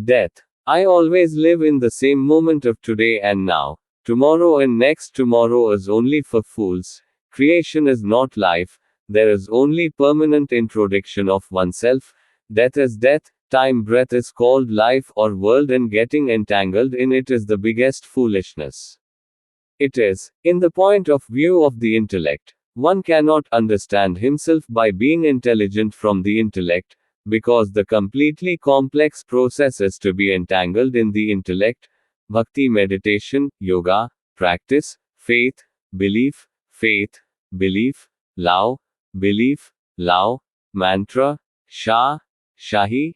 Death. I always live in the same moment of today and now. Tomorrow and next tomorrow is only for fools. Creation is not life. There is only permanent introduction of oneself. Death is death. Time breath is called life or world, and getting entangled in it is the biggest foolishness. It is, in the point of view of the intellect, one cannot understand himself by being intelligent from the intellect, because the completely complex process is to be entangled in the intellect. Bhakti, meditation, yoga, practice, faith, belief, love, mantra, Shah, Shahi,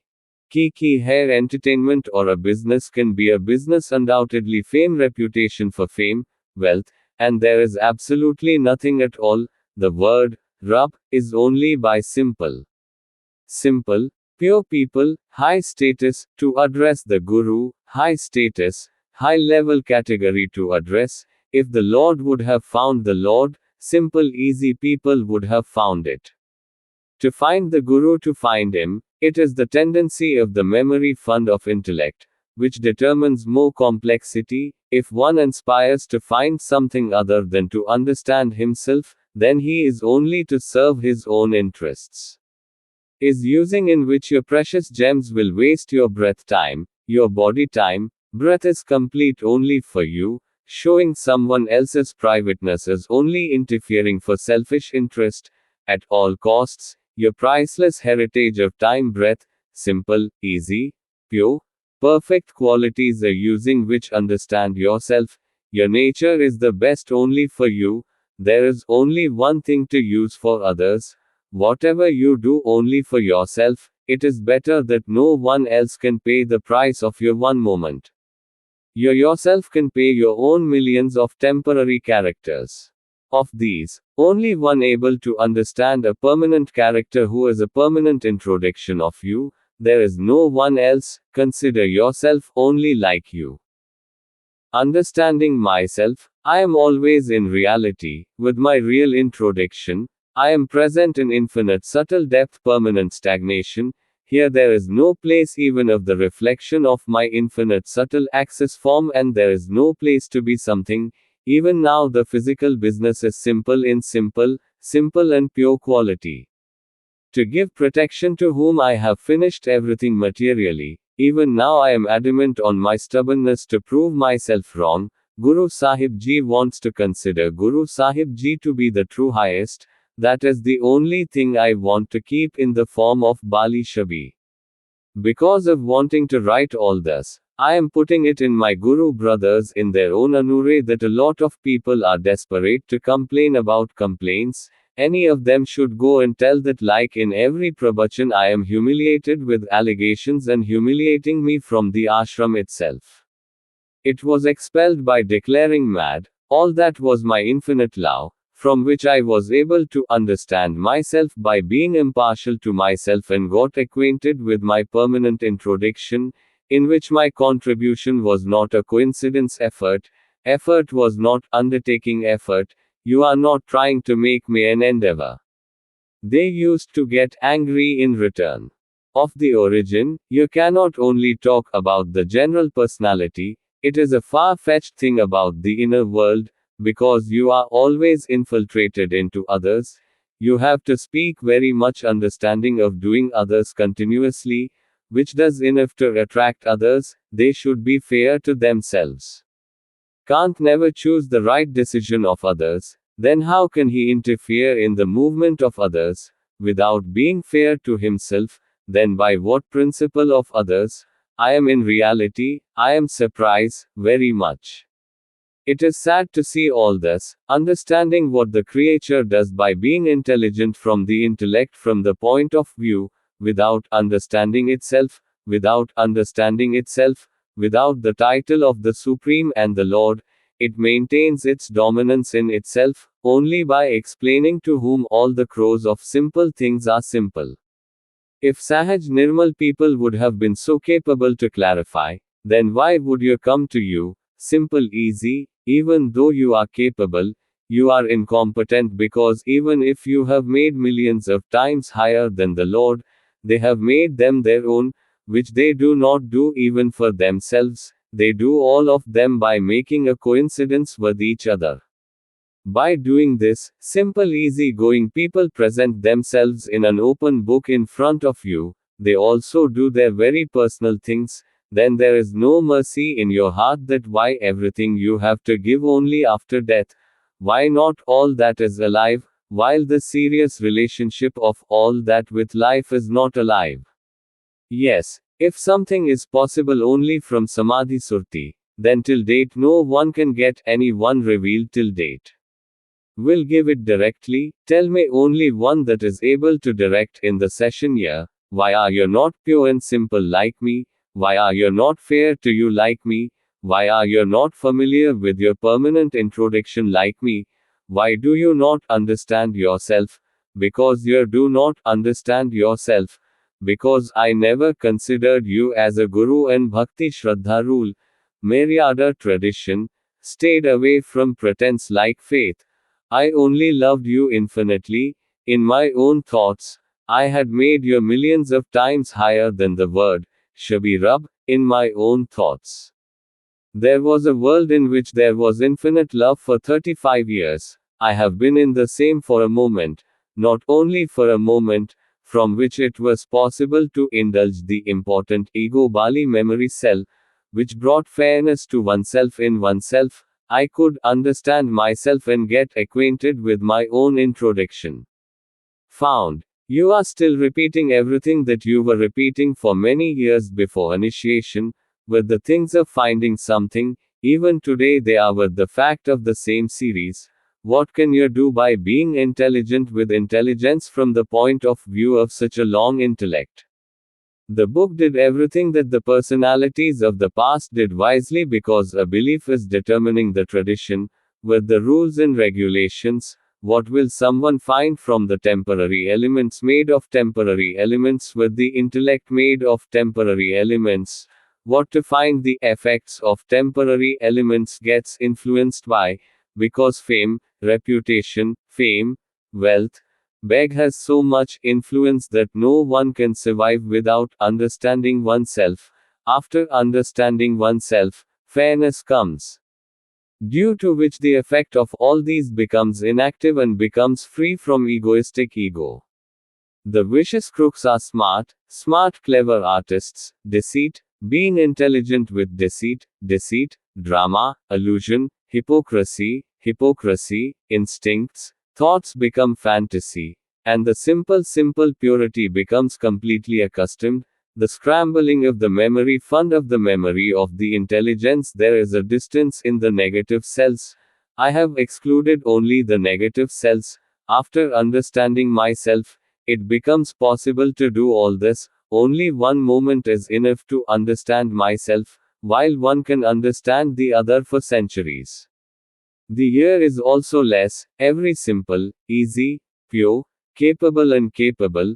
Ki hair entertainment or a business can be a business, undoubtedly fame, reputation for fame, wealth, and there is absolutely nothing at all. The word, Rab, is only by simple, pure people, high status, to address the Guru, high status, high level category to address. If the Lord would have found the Lord, simple easy people would have found it. To find the Guru, to find him, it is the tendency of the memory fund of intellect. which determines more complexity. If one aspires to find something other than to understand himself, then he is only to serve his own interests. Is using in which your precious gems will waste your breath time, your body time. Breath is complete only for you. Showing someone else's privateness is only interfering for selfish interest. At all costs, your priceless heritage of time, breath, simple, easy, pure, perfect qualities are using which understand yourself. Your nature is the best only for you. There is only one thing to use for others. Whatever you do only for yourself, it is better that no one else can pay the price of your one moment. You yourself can pay your own millions of temporary characters. Of these, only one able to understand a permanent character who is a permanent introduction of you. There is no one else. Consider yourself only like you. Understanding myself, I am always in reality, with my real introduction. I am present in infinite subtle depth, permanent stagnation. Here there is no place even of the reflection of my infinite subtle access form, and there is no place to be something. Even now the physical business is simple in simple, simple and pure quality. To give protection to whom I have finished everything materially. Even now I am adamant on my stubbornness to prove myself wrong. Guru Sahib Ji wants to consider Guru Sahib Ji to be the true highest. That is the only thing I want to keep in the form of Bali Shabi. Because of wanting to write all this, I am putting it in my Guru brothers in their own anure that a lot of people are desperate to complain about complaints. Any of them should go and tell that, like in every pravachan, I am humiliated with allegations and humiliating me from the ashram itself. It was expelled by declaring mad. All that was my infinite love, from which I was able to understand myself by being impartial to myself and got acquainted with my permanent introduction, in which my contribution was not a coincidence effort. Effort was not undertaking effort. You are not trying to make me an endeavor. They used to get angry in return. Of the origin, you cannot only talk about the general personality, it is a far-fetched thing about the inner world, because you are always infiltrated into others. You have to speak very much understanding of doing others continuously, which does enough to attract others. They should be fair to themselves. Can't never choose the right decision of others, then how can he interfere in the movement of others, without being fair to himself? Then by what principle of others? I am in reality, I am surprised, very much. It is sad to see all this, understanding what the creature does by being intelligent from the intellect from the point of view, without understanding itself, without understanding itself, without the title of the Supreme and the Lord. It maintains its dominance in itself, only by explaining to whom all the crows of simple things are simple. If Sahaj Nirmal people would have been so capable to clarify, then why would you come to you, simple easy? Even though you are capable, you are incompetent, because even if you have made millions of times higher than the Lord, they have made them their own, which they do not do even for themselves. They do all of them by making a coincidence with each other. By doing this, simple easy-going people present themselves in an open book in front of you. They also do their very personal things. Then there is no mercy in your heart that why everything you have to give only after death. Why not all that is alive, while the serious relationship of all that with life is not alive? Yes, if something is possible only from Samadhi Surti, then till date no one can get any one revealed till date. Will give it directly. Tell me only one that is able to direct in the session here. Why are you not pure and simple like me? Why are you not fair to you like me? Why are you not familiar with your permanent introduction like me? Why do you not understand yourself? Because you do not understand yourself. Because I never considered you as a guru and bhakti shraddha rule, Maryada tradition, stayed away from pretense like faith. I only loved you infinitely. In my own thoughts, I had made you millions of times higher than the word. Shabi Rub, in my own thoughts. There was a world in which there was infinite love for 35 years. I have been in the same for a moment, not only for a moment, from which it was possible to indulge the important ego Bali memory cell, which brought fairness to oneself in oneself. I could understand myself and get acquainted with my own introduction. Found. You are still repeating everything that you were repeating for many years before initiation, with the things of finding something, even today they are with the fact of the same series. What can you do by being intelligent with intelligence from the point of view of such a long intellect? The book did everything that the personalities of the past did wisely because a belief is determining the tradition, with the rules and regulations. What will someone find from the temporary elements made of temporary elements with the intellect made of temporary elements? What to find the effects of temporary elements gets influenced by, because fame, reputation, wealth, beg has so much influence that no one can survive without understanding oneself. After understanding oneself, fairness comes. Due to which the effect of all these becomes inactive and becomes free from egoistic ego. The vicious crooks are smart, clever artists, deceit, being intelligent with deceit, drama, illusion, hypocrisy, instincts, thoughts become fantasy, and the simple purity becomes completely accustomed. The scrambling of the memory fund of the memory of the intelligence. There is a distance in the negative cells. I have excluded only the negative cells. After understanding myself, it becomes possible to do all this. Only one moment is enough to understand myself, while one can understand the other for centuries. The year is also less, every simple, easy, pure, capable and capable,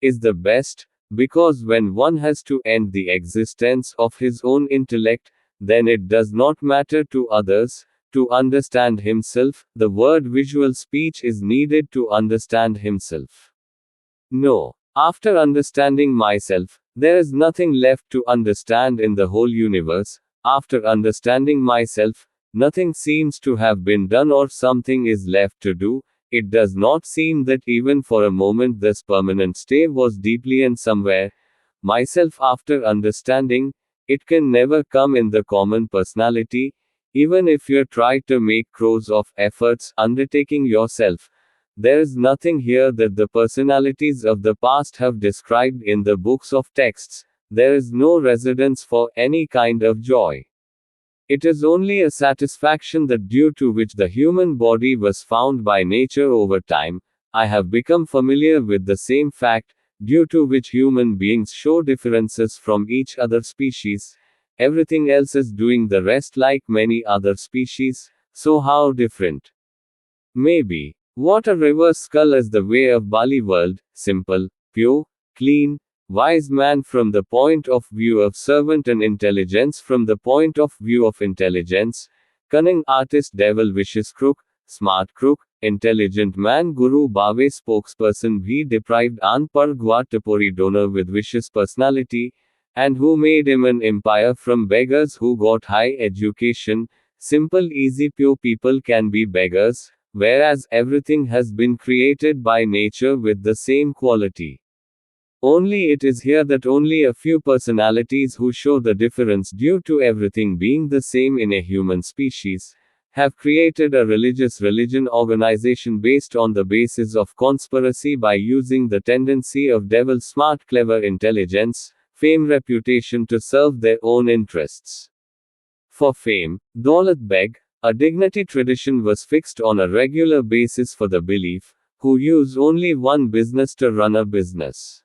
is the best, because when one has to end the existence of his own intellect, then it does not matter to others. To understand himself, the word visual speech is needed to understand himself. No. After understanding myself, there is nothing left to understand in the whole universe. After understanding myself, nothing seems to have been done or something is left to do. It does not seem that even for a moment this permanent stay was deeply and somewhere. Myself after understanding, it can never come in the common personality, even if you try to make crores of efforts undertaking yourself. There is nothing here that the personalities of the past have described in the books of texts. There is no residence for any kind of joy. It is only a satisfaction that due to which the human body was found by nature over time. I have become familiar with the same fact, due to which human beings show differences from each other species. Everything else is doing the rest like many other species, so how different? Maybe. What a reverse skull is the way of Bali world, simple, pure, clean, wise man from the point of view of servant and intelligence from the point of view of intelligence, cunning artist devil vicious crook, smart crook, intelligent man guru bhave spokesperson bhi deprived anpar gwa tapori donor with vicious personality, and who made him an empire from beggars who got high education. Simple easy pure people can be beggars, whereas everything has been created by nature with the same quality. Only it is here that only a few personalities who show the difference due to everything being the same in a human species, have created a religion organization based on the basis of conspiracy by using the tendency of devil smart clever intelligence, fame reputation to serve their own interests. For fame, Daulat Beg, a dignity tradition was fixed on a regular basis for the belief, who use only one business to run a business.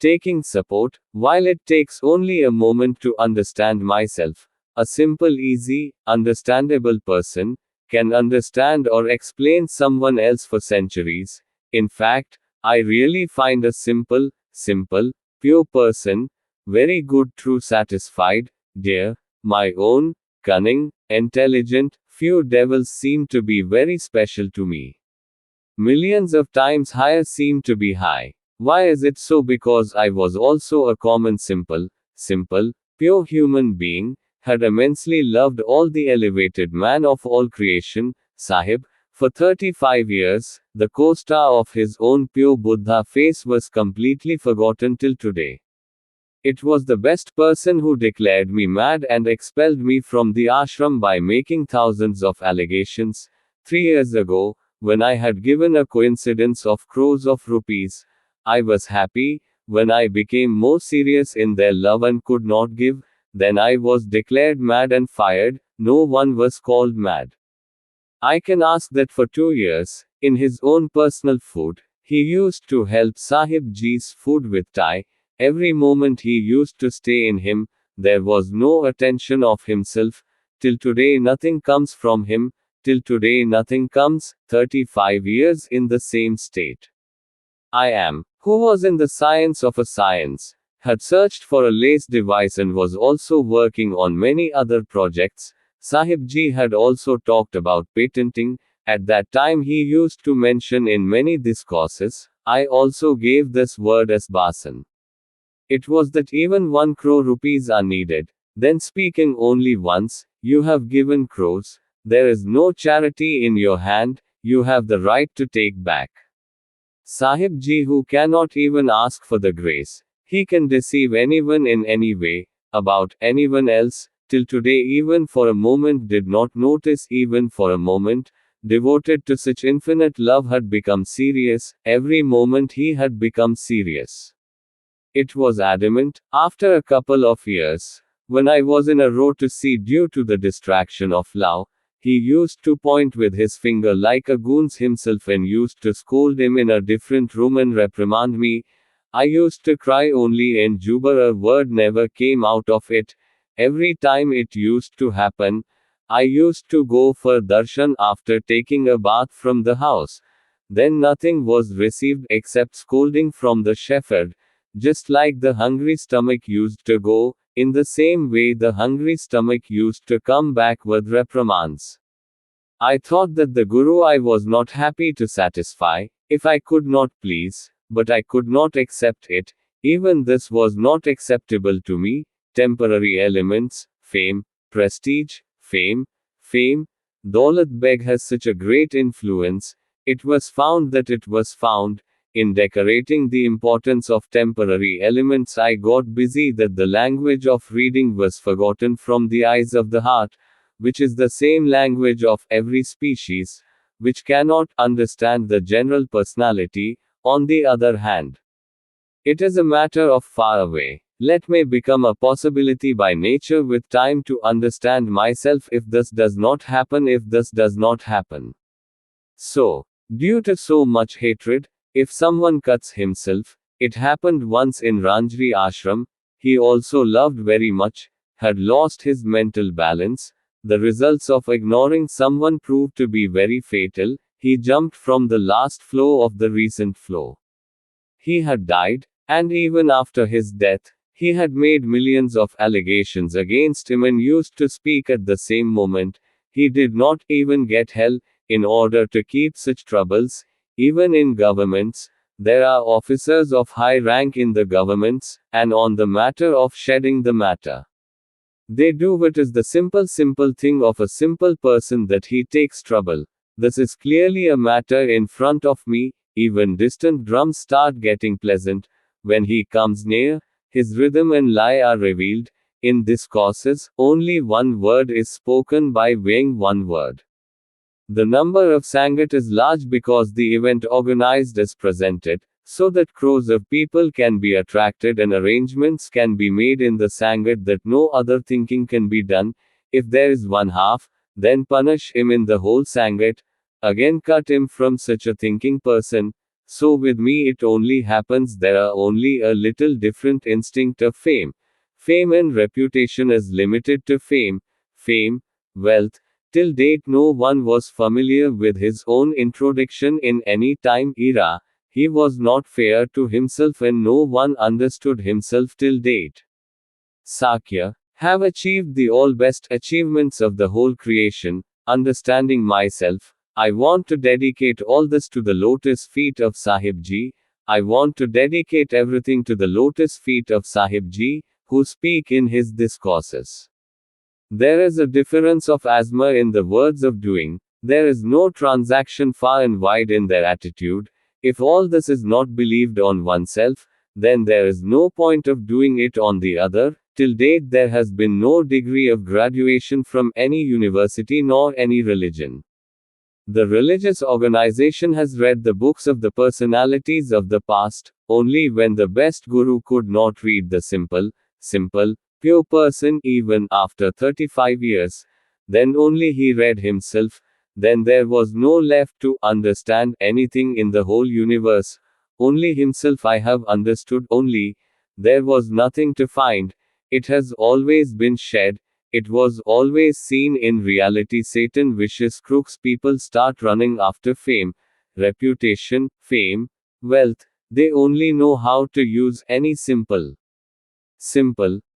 Taking support, while it takes only a moment to understand myself, a simple easy, understandable person, can understand or explain someone else for centuries. In fact, I really find a simple, pure person, very good true satisfied, dear, my own, cunning, intelligent, few devils seem to be very special to me. Millions of times higher seem to be high. Why is it so? Because I was also a common simple, pure human being, had immensely loved all the elevated man of all creation, Sahib. For 35 years, the co-star of his own pure Buddha face was completely forgotten till today. It was the best person who declared me mad and expelled me from the ashram by making thousands of allegations. 3 years ago, when I had given a coincidence of crores of rupees, I was happy. When I became more serious in their love and could not give, then I was declared mad and fired. No one was called mad. I can ask that for 2 years, in his own personal food, he used to help Sahib Ji's food with Thai. Every moment he used to stay in him, there was no attention of himself. Till today nothing comes from him. Till today nothing comes. 35 years in the same state. I am, who was in the science of a science, had searched for a lace device and was also working on many other projects. Sahib Ji had also talked about patenting. At that time he used to mention in many discourses, I also gave this word as basan. It was that even 1 crore rupees are needed. Then speaking only once, you have given crores. There is no charity in your hand, you have the right to take back. Sahib Ji who cannot even ask for the grace. He can deceive anyone in any way, about anyone else, till today even for a moment did not notice even for a moment, devoted to such infinite love had become serious, every moment he had become serious. It was adamant. After a couple of years, when I was in a row to see due to the distraction of love, he used to point with his finger like a goons himself and used to scold him in a different room and reprimand me. I used to cry only and Juba a word never came out of it. Every time it used to happen, I used to go for darshan after taking a bath from the house. Then nothing was received except scolding from the shepherd. Just like the hungry stomach used to go, in the same way the hungry stomach used to come back with reprimands. I thought that the Guru I was not happy to satisfy, if I could not please, but I could not accept it. Even this was not acceptable to me. Temporary elements, fame, prestige, fame, Daulat Beg has such a great influence. It was found in decorating the importance of temporary elements. I got busy that the language of reading was forgotten from the eyes of the heart, which is the same language of every species, which cannot understand the general personality. On the other hand, it is a matter of far away. Let me become a possibility by nature with time to understand myself if this does not happen, So, due to so much hatred, if someone cuts himself, it happened once in Ranjri ashram, he also loved very much, had lost his mental balance, the results of ignoring someone proved to be very fatal, he jumped from the last floor of the recent floor. He had died, and even after his death, he had made millions of allegations against him and used to speak at the same moment. He did not even get hell, in order to keep such troubles. Even in governments, there are officers of high rank in the governments, and on the matter of shedding the matter, they do what is the simple thing of a simple person that he takes trouble. This is clearly a matter in front of me. Even distant drums start getting pleasant. When he comes near, his rhythm and lie are revealed. In discourses, only one word is spoken by weighing one word. The number of Sangat is large because the event organized is presented, so that crores of people can be attracted and arrangements can be made in the Sangat that no other thinking can be done. If there is one half, then punish him in the whole Sangat. Again cut him from such a thinking person. So with me it only happens there are only a little different instinct of fame. Fame and reputation is limited to fame, wealth. Till date no one was familiar with his own introduction in any time era. He was not fair to himself and no one understood himself till date. Sakya, have achieved the all best achievements of the whole creation, understanding myself. I want to dedicate all this to the lotus feet of Sahib Ji. I want to dedicate everything to the lotus feet of Sahib Ji, who speak in his discourses. There is a difference of asthma in the words of doing, there is no transaction far and wide in their attitude. If all this is not believed on oneself, then there is no point of doing it on the other. Till date, there has been no degree of graduation from any university nor any religion. The religious organization has read the books of the personalities of the past. Only when the best guru could not read the simple, pure person even after 35 years, then only he read himself. Then there was no left to understand anything in the whole universe. Only himself I have understood only. There was nothing to find. It has always been shed. It was always seen. In reality, Satan wishes crooks people start running after fame, reputation, wealth. They only know how to use any simple,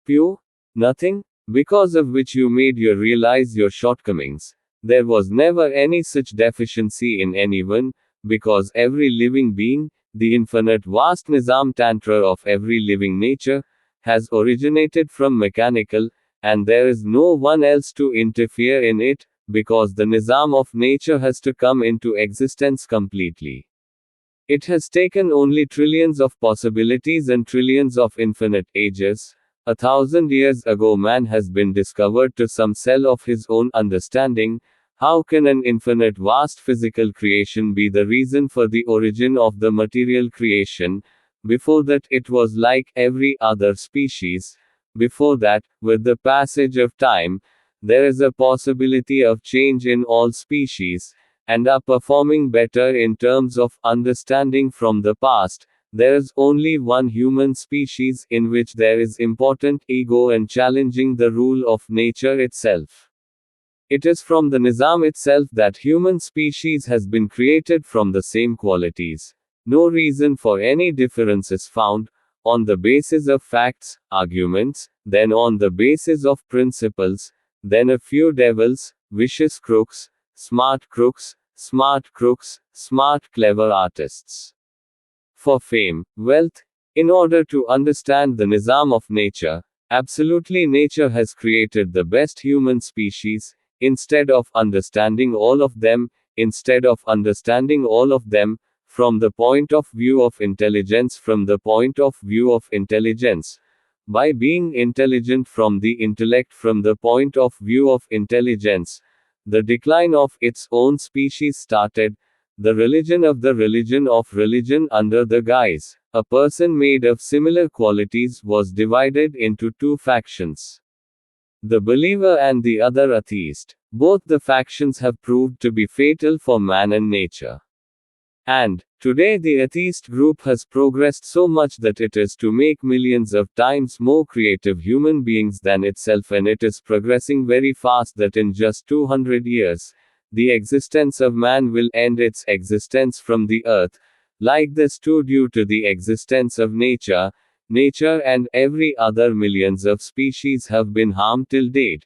pure, nothing, because of which you made you realize your shortcomings. There was never any such deficiency in anyone, because every living being, the infinite vast Nizam Tantra of every living nature, has originated from mechanical, and there is no one else to interfere in it, because the Nizam of nature has to come into existence completely. It has taken only trillions of possibilities and trillions of infinite ages. 1,000 years ago, man has been discovered to some cell of his own understanding. How can an infinite vast physical creation be the reason for the origin of the material creation? Before that, it was like every other species. Before that, with the passage of time, there is a possibility of change in all species, and are performing better in terms of understanding from the past. There is only one human species in which there is important ego and challenging the rule of nature itself. It is from the Nizam itself that human species has been created from the same qualities. No reason for any difference is found, on the basis of facts, arguments, then on the basis of principles, then a few devils, vicious crooks, smart clever artists. For fame, wealth, in order to understand the Nizam of nature, absolutely nature has created the best human species. Instead of understanding all of them, from the point of view of intelligence, by being intelligent from the intellect from the point of view of intelligence, the decline of its own species started. The religion of the religion of religion under the guise, a person made of similar qualities, was divided into two factions. The believer and the other atheist. Both the factions have proved to be fatal for man and nature. And, today the atheist group has progressed so much that it is to make millions of times more creative human beings than itself, and it is progressing very fast that in just 200 years, the existence of man will end its existence from the earth. Like this too, due to the existence of nature and every other, millions of species have been harmed till date.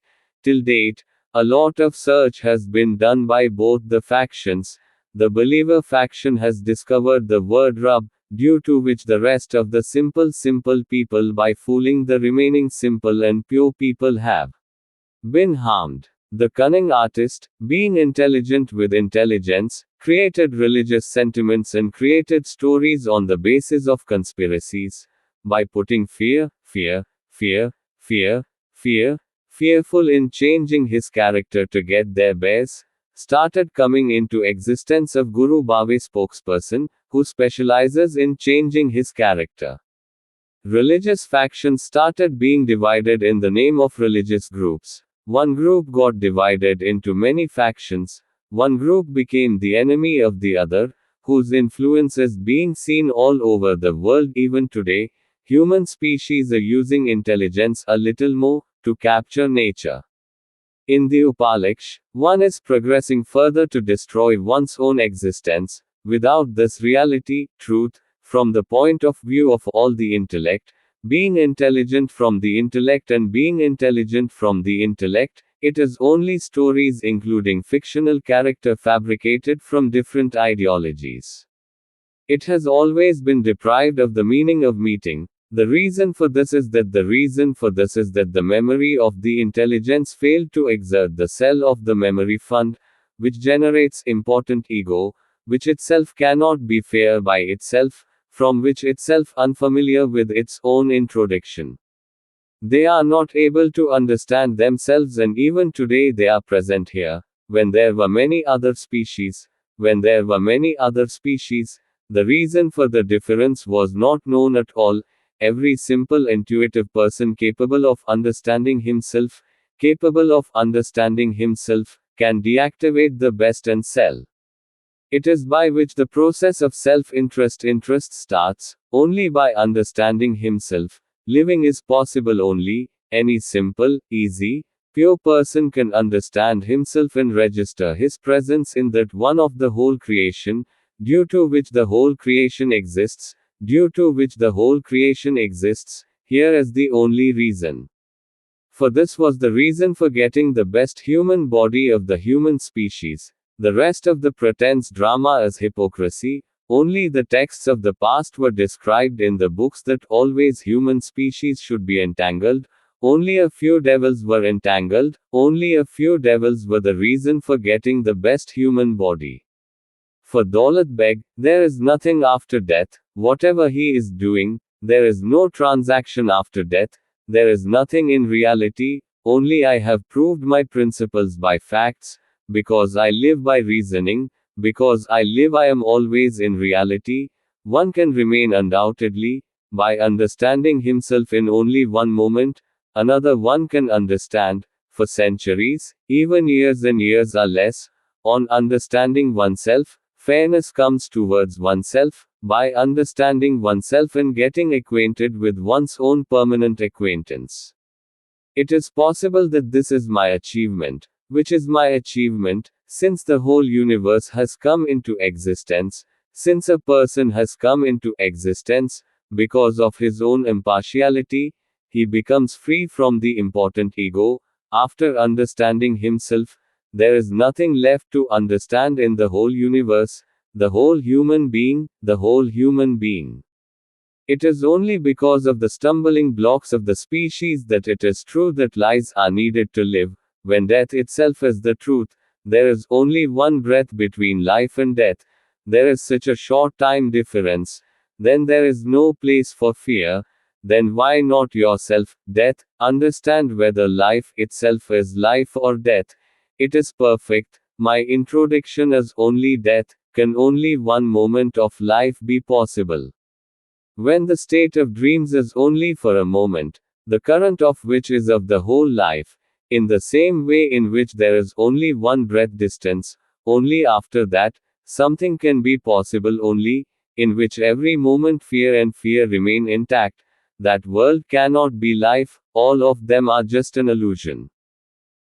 A lot of search has been done by both the factions. The believer faction has discovered the word rub, due to which the rest of the simple people, by fooling the remaining simple and pure people, have been harmed. The cunning artist, being intelligent with intelligence, created religious sentiments and created stories on the basis of conspiracies. By putting fearful in changing his character to get their bears, started coming into existence of Guru Bhave spokesperson, who specializes in changing his character. Religious factions started being divided in the name of religious groups. One group got divided into many factions. One group became the enemy of the other, whose influence is being seen all over the world even today. Human species are using intelligence a little more to capture nature. In the Upalaksh, one is progressing further to destroy one's own existence. Without this reality, truth, from the point of view of all the intellect, being intelligent from the intellect and being intelligent from the intellect, it is only stories including fictional character fabricated from different ideologies. It has always been deprived of the meaning of meeting. The reason for this is that the memory of the intelligence failed to exert the cell of the memory fund, which generates important ego, which itself cannot be fair by itself, from which itself unfamiliar with its own introduction. They are not able to understand themselves, and even today they are present here. When there were many other species, the reason for the difference was not known at all. Every simple intuitive person capable of understanding himself, can deactivate the best and sell. It is by which the process of self-interest starts. Only by understanding himself, living is possible. Only any simple, easy, pure person can understand himself and register his presence in that one of the whole creation, due to which the whole creation exists, here is the only reason. For this was the reason for getting the best human body of the human species. The rest of the pretense drama is hypocrisy. Only the texts of the past were described in the books that always human species should be entangled. Only a few devils were entangled. Only a few devils were the reason for getting the best human body. For Daulat Beg, there is nothing after death. Whatever he is doing, there is no transaction after death. There is nothing in reality. Only I have proved my principles by facts. Because I live by reasoning, because I live I am always in reality. One can remain undoubtedly, by understanding himself in only one moment, another one can understand, for centuries, even years and years are less, on understanding oneself. Fairness comes towards oneself, by understanding oneself and getting acquainted with one's own permanent acquaintance. It is possible that this is my achievement. Which is my achievement? Since the whole universe has come into existence, since a person has come into existence, because of his own impartiality, he becomes free from the important ego. After understanding himself, there is nothing left to understand in the whole universe, the whole human being. It is only because of the stumbling blocks of the species that it is true that lies are needed to live. When death itself is the truth, there is only one breath between life and death. There is such a short time difference. Then there is no place for fear. Then why not yourself, death? Understand whether life itself is life or death. It is perfect. My introduction is only death. Can only one moment of life be possible? When the state of dreams is only for a moment, the current of which is of the whole life. In the same way in which there is only one breath distance, only after that, something can be possible. Only, in which every moment fear and fear remain intact, that world cannot be life, all of them are just an illusion.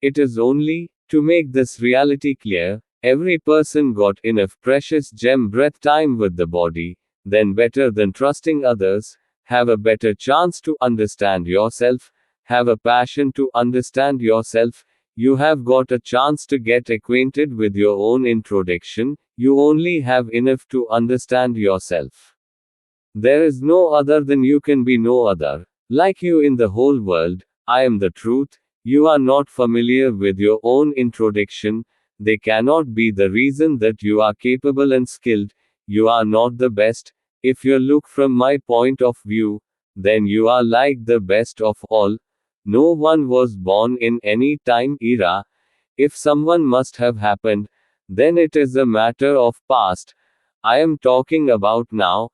It is only, to make this reality clear, every person got enough precious gem breath time with the body, then better than trusting others, have a better chance to understand yourself. Have a passion to understand yourself. You have got a chance to get acquainted with your own introduction. You only have enough to understand yourself. There is no other than you, can be no other like you in the whole world. I am the truth. You are not familiar with your own introduction. They cannot be the reason that you are capable and skilled. You are not the best. If you look from my point of view, then you are like the best of all. No one was born in any time era. If someone must have happened, then it is a matter of past. I am talking about now.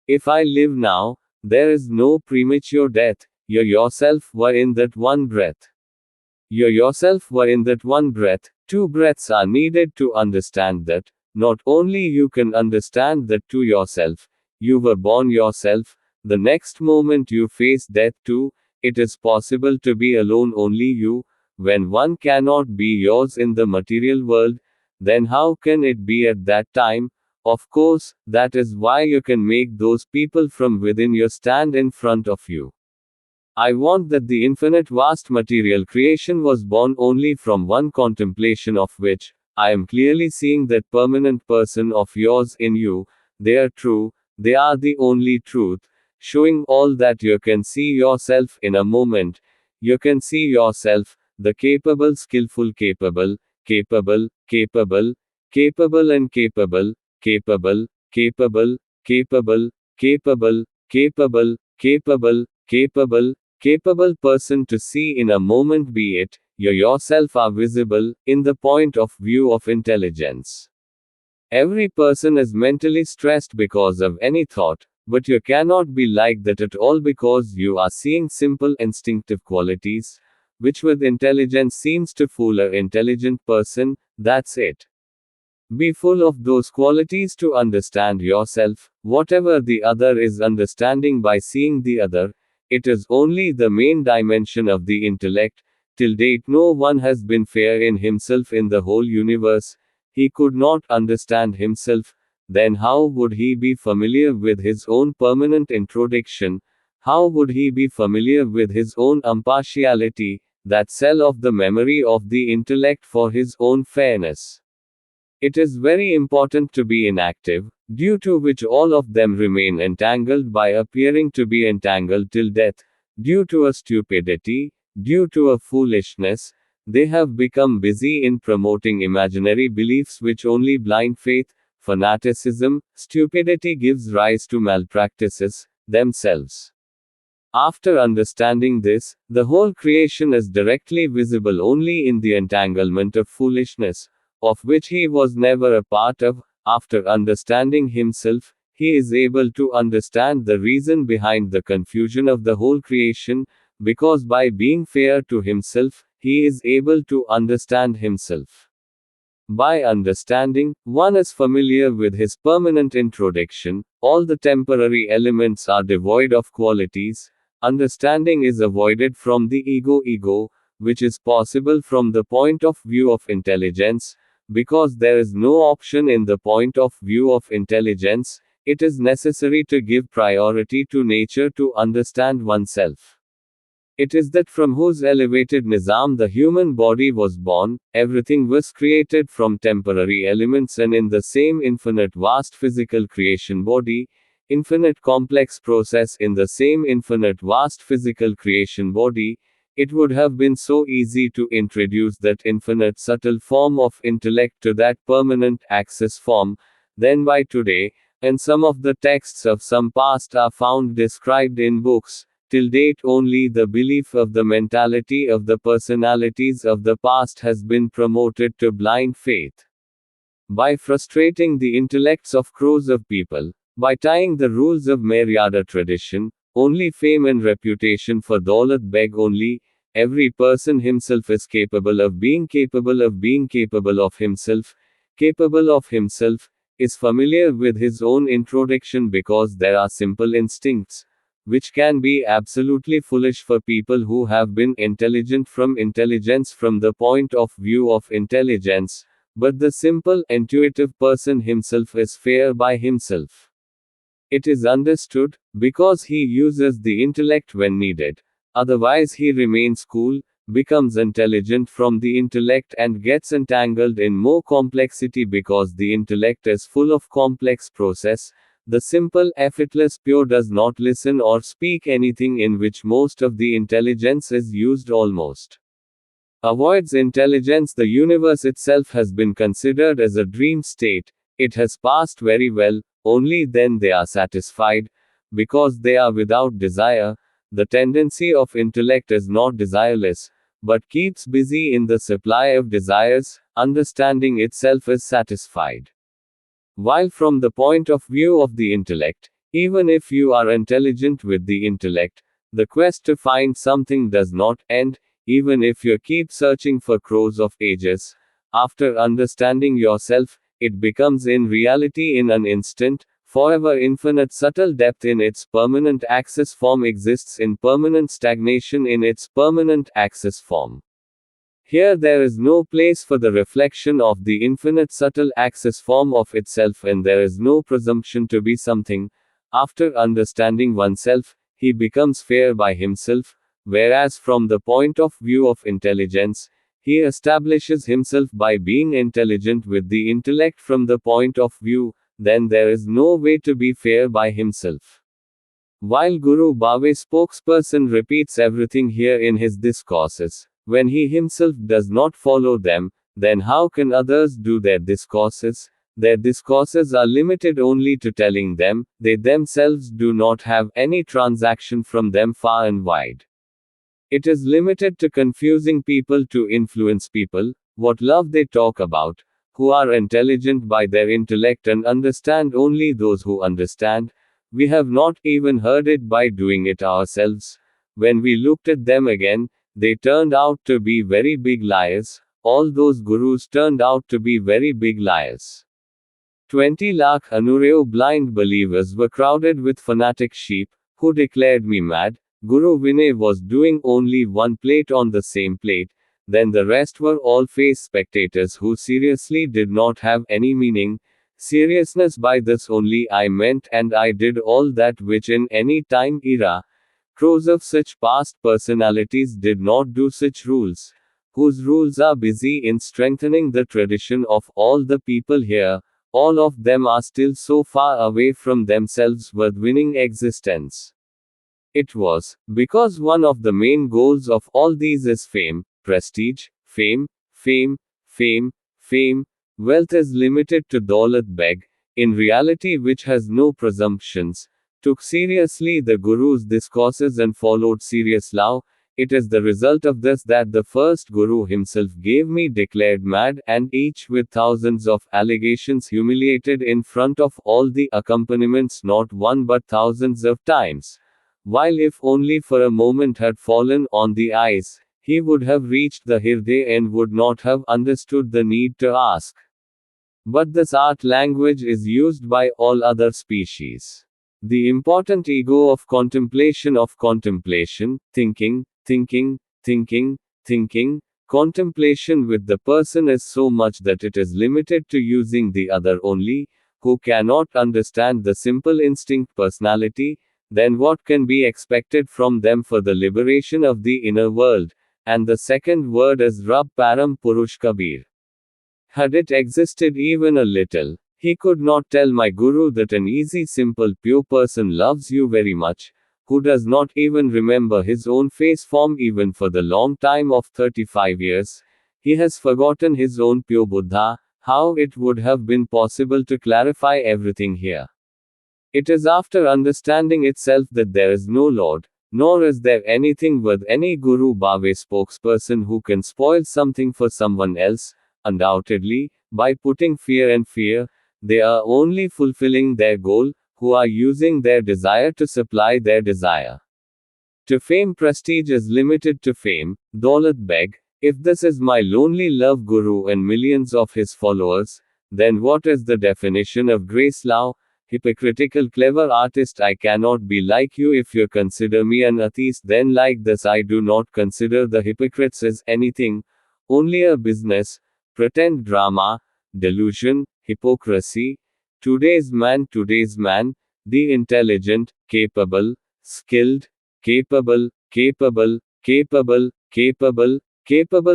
If I live now, there is no premature death. You yourself were in that one breath. Two breaths are needed to understand that. Not only you can understand that to yourself, you were born yourself. The next moment you face death too. It is possible to be alone only you. When one cannot be yours in the material world, then how can it be at that time? Of course, that is why you can make those people from within you stand in front of you. I want that the infinite vast material creation was born only from one contemplation of which, I am clearly seeing that permanent person of yours in you. They are true, they are the only truth, showing all that you can see yourself in a moment. You can see yourself, the capable, skillful, capable, capable, capable, capable and capable, capable, capable, capable, capable, capable, capable, capable, capable person to see in a moment, be it, you yourself are visible, in the point of view of intelligence. Every person is mentally stressed because of any thought, but you cannot be like that at all because you are seeing simple instinctive qualities, which with intelligence seems to fool an intelligent person. That's it. Be full of those qualities to understand yourself, whatever the other is understanding by seeing the other. It is only the main dimension of the intellect. Till date, no one has been fair in himself in the whole universe. He could not understand himself. Then, how would he be familiar with his own permanent introduction? How would he be familiar with his own impartiality, that cell of the memory of the intellect for his own fairness? It is very important to be inactive, due to which all of them remain entangled by appearing to be entangled till death, due to a stupidity, due to a foolishness. They have become busy in promoting imaginary beliefs which only blind faith, fanaticism, stupidity gives rise to malpractices themselves. After understanding this, the whole creation is directly visible only in the entanglement of foolishness, of which he was never a part of. After understanding himself, he is able to understand the reason behind the confusion of the whole creation, because by being fair to himself, he is able to understand himself. By understanding, one is familiar with his permanent introduction, all the temporary elements are devoid of qualities. Understanding is avoided from the ego, which is possible from the point of view of intelligence. Because there is no option in the point of view of intelligence, it is necessary to give priority to nature to understand oneself. It is that from whose elevated nizam the human body was born. Everything was created from temporary elements, and in the same infinite vast physical creation body, infinite complex process in the same infinite vast physical creation body, it would have been so easy to introduce that infinite subtle form of intellect to that permanent access form. Then by today, and some of the texts of some past are found described in books. Till date, only the belief of the mentality of the personalities of the past has been promoted to blind faith. By frustrating the intellects of crores of people, by tying the rules of Maryada tradition, only fame and reputation for Daulat Beg only, every person himself is capable of being capable of being capable of himself, is familiar with his own introduction because there are simple instincts, which can be absolutely foolish for people who have been intelligent from intelligence from the point of view of intelligence, but the simple, intuitive person himself is fair by himself. It is understood, because he uses the intellect when needed. Otherwise, he remains cool, becomes intelligent from the intellect, and gets entangled in more complexity because the intellect is full of complex process. The simple, effortless, pure does not listen or speak anything in which most of the intelligence is used almost. Avoids intelligence. The universe itself has been considered as a dream state. It has passed very well, only then they are satisfied, because they are without desire. The tendency of intellect is not desireless, but keeps busy in the supply of desires. Understanding itself is satisfied. While from the point of view of the intellect, even if you are intelligent with the intellect, the quest to find something does not end, even if you keep searching for crores of ages. After understanding yourself, it becomes in reality in an instant. Forever infinite subtle depth in its permanent access form exists in permanent stagnation in its permanent access form. Here there is no place for the reflection of the infinite subtle access form of itself, and there is no presumption to be something. After understanding oneself, he becomes fair by himself, whereas from the point of view of intelligence, he establishes himself by being intelligent with the intellect from the point of view, then there is no way to be fair by himself. While Guru Bhave spokesperson repeats everything here in his discourses, when he himself does not follow them, then how can others do their discourses? Their discourses are limited only to telling them, they themselves do not have any transaction from them far and wide. It is limited to confusing people to influence people, what love they talk about, who are intelligent by their intellect and understand only those who understand. We have not even heard it by doing it ourselves. When we looked at them again, they turned out to be very big liars. All those gurus turned out to be very big liars. 20 lakh Anureo blind believers were crowded with fanatic sheep, who declared me mad. Guru Vinay was doing only one plate on the same plate, then the rest were all face spectators who seriously did not have any meaning. Seriousness by this only I meant, and I did all that which in any time era, crores of such past personalities did not do such rules, whose rules are busy in strengthening the tradition of all the people here. All of them are still so far away from themselves worth winning existence. It was because one of the main goals of all these is fame, prestige, fame, fame, fame, fame. Wealth is limited to Daulat Beg, in reality, which has no presumptions, took seriously the Guru's discourses and followed serious law. It is the result of this that the first Guru himself gave me declared mad, and each with thousands of allegations humiliated in front of all the accompaniments not one but thousands of times. While if only for a moment had fallen on the eyes, he would have reached the Hirday and would not have understood the need to ask. But this art language is used by all other species. The important ego of contemplation, thinking, thinking, thinking, thinking, contemplation with the person is so much that it is limited to using the other only, who cannot understand the simple instinct personality. Then what can be expected from them for the liberation of the inner world? And the second word is Rab Param Purush Kabir. Had it existed even a little, he could not tell my Guru that an easy, simple, pure person loves you very much, who does not even remember his own face form even for the long time of 35 years. He has forgotten his own pure Buddha. How it would have been possible to clarify everything here? It is after understanding itself that there is no Lord, nor is there anything worth any Guru Bhave spokesperson who can spoil something for someone else. Undoubtedly, by putting fear, they are only fulfilling their goal, who are using their desire to supply their desire. To fame, prestige is limited to fame, Daulat Beg. If this is my lonely love Guru and millions of his followers, then what is the definition of grace law? Hypocritical clever artist, I cannot be like you if you consider me an atheist. Then like this I do not consider the hypocrites as anything, only a business, pretend drama, delusion, hypocrisy. Today's man, the intelligent, capable, skilled, capable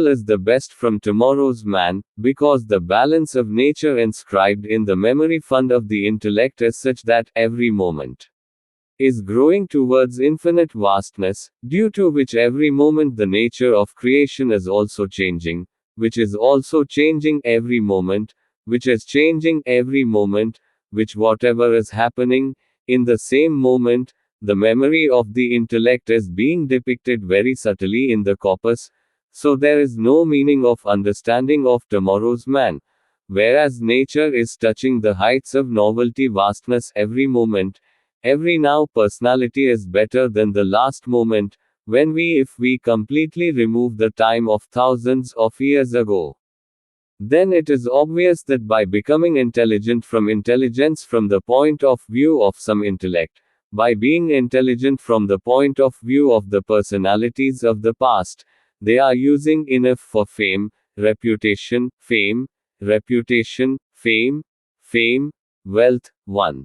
is the best from tomorrow's man, because the balance of nature inscribed in the memory fund of the intellect is such that every moment is growing towards infinite vastness, due to which every moment the nature of creation is also changing, which is also changing every moment, which is changing every moment, which whatever is happening, in the same moment, the memory of the intellect is being depicted very subtly in the corpus. So there is no meaning of understanding of tomorrow's man. Whereas nature is touching the heights of novelty, vastness every moment. Every now personality is better than the last moment, when if we completely remove the time of thousands of years ago. Then it is obvious that by becoming intelligent from intelligence from the point of view of some intellect, by being intelligent from the point of view of the personalities of the past, they are using enough for fame, reputation, wealth. 1.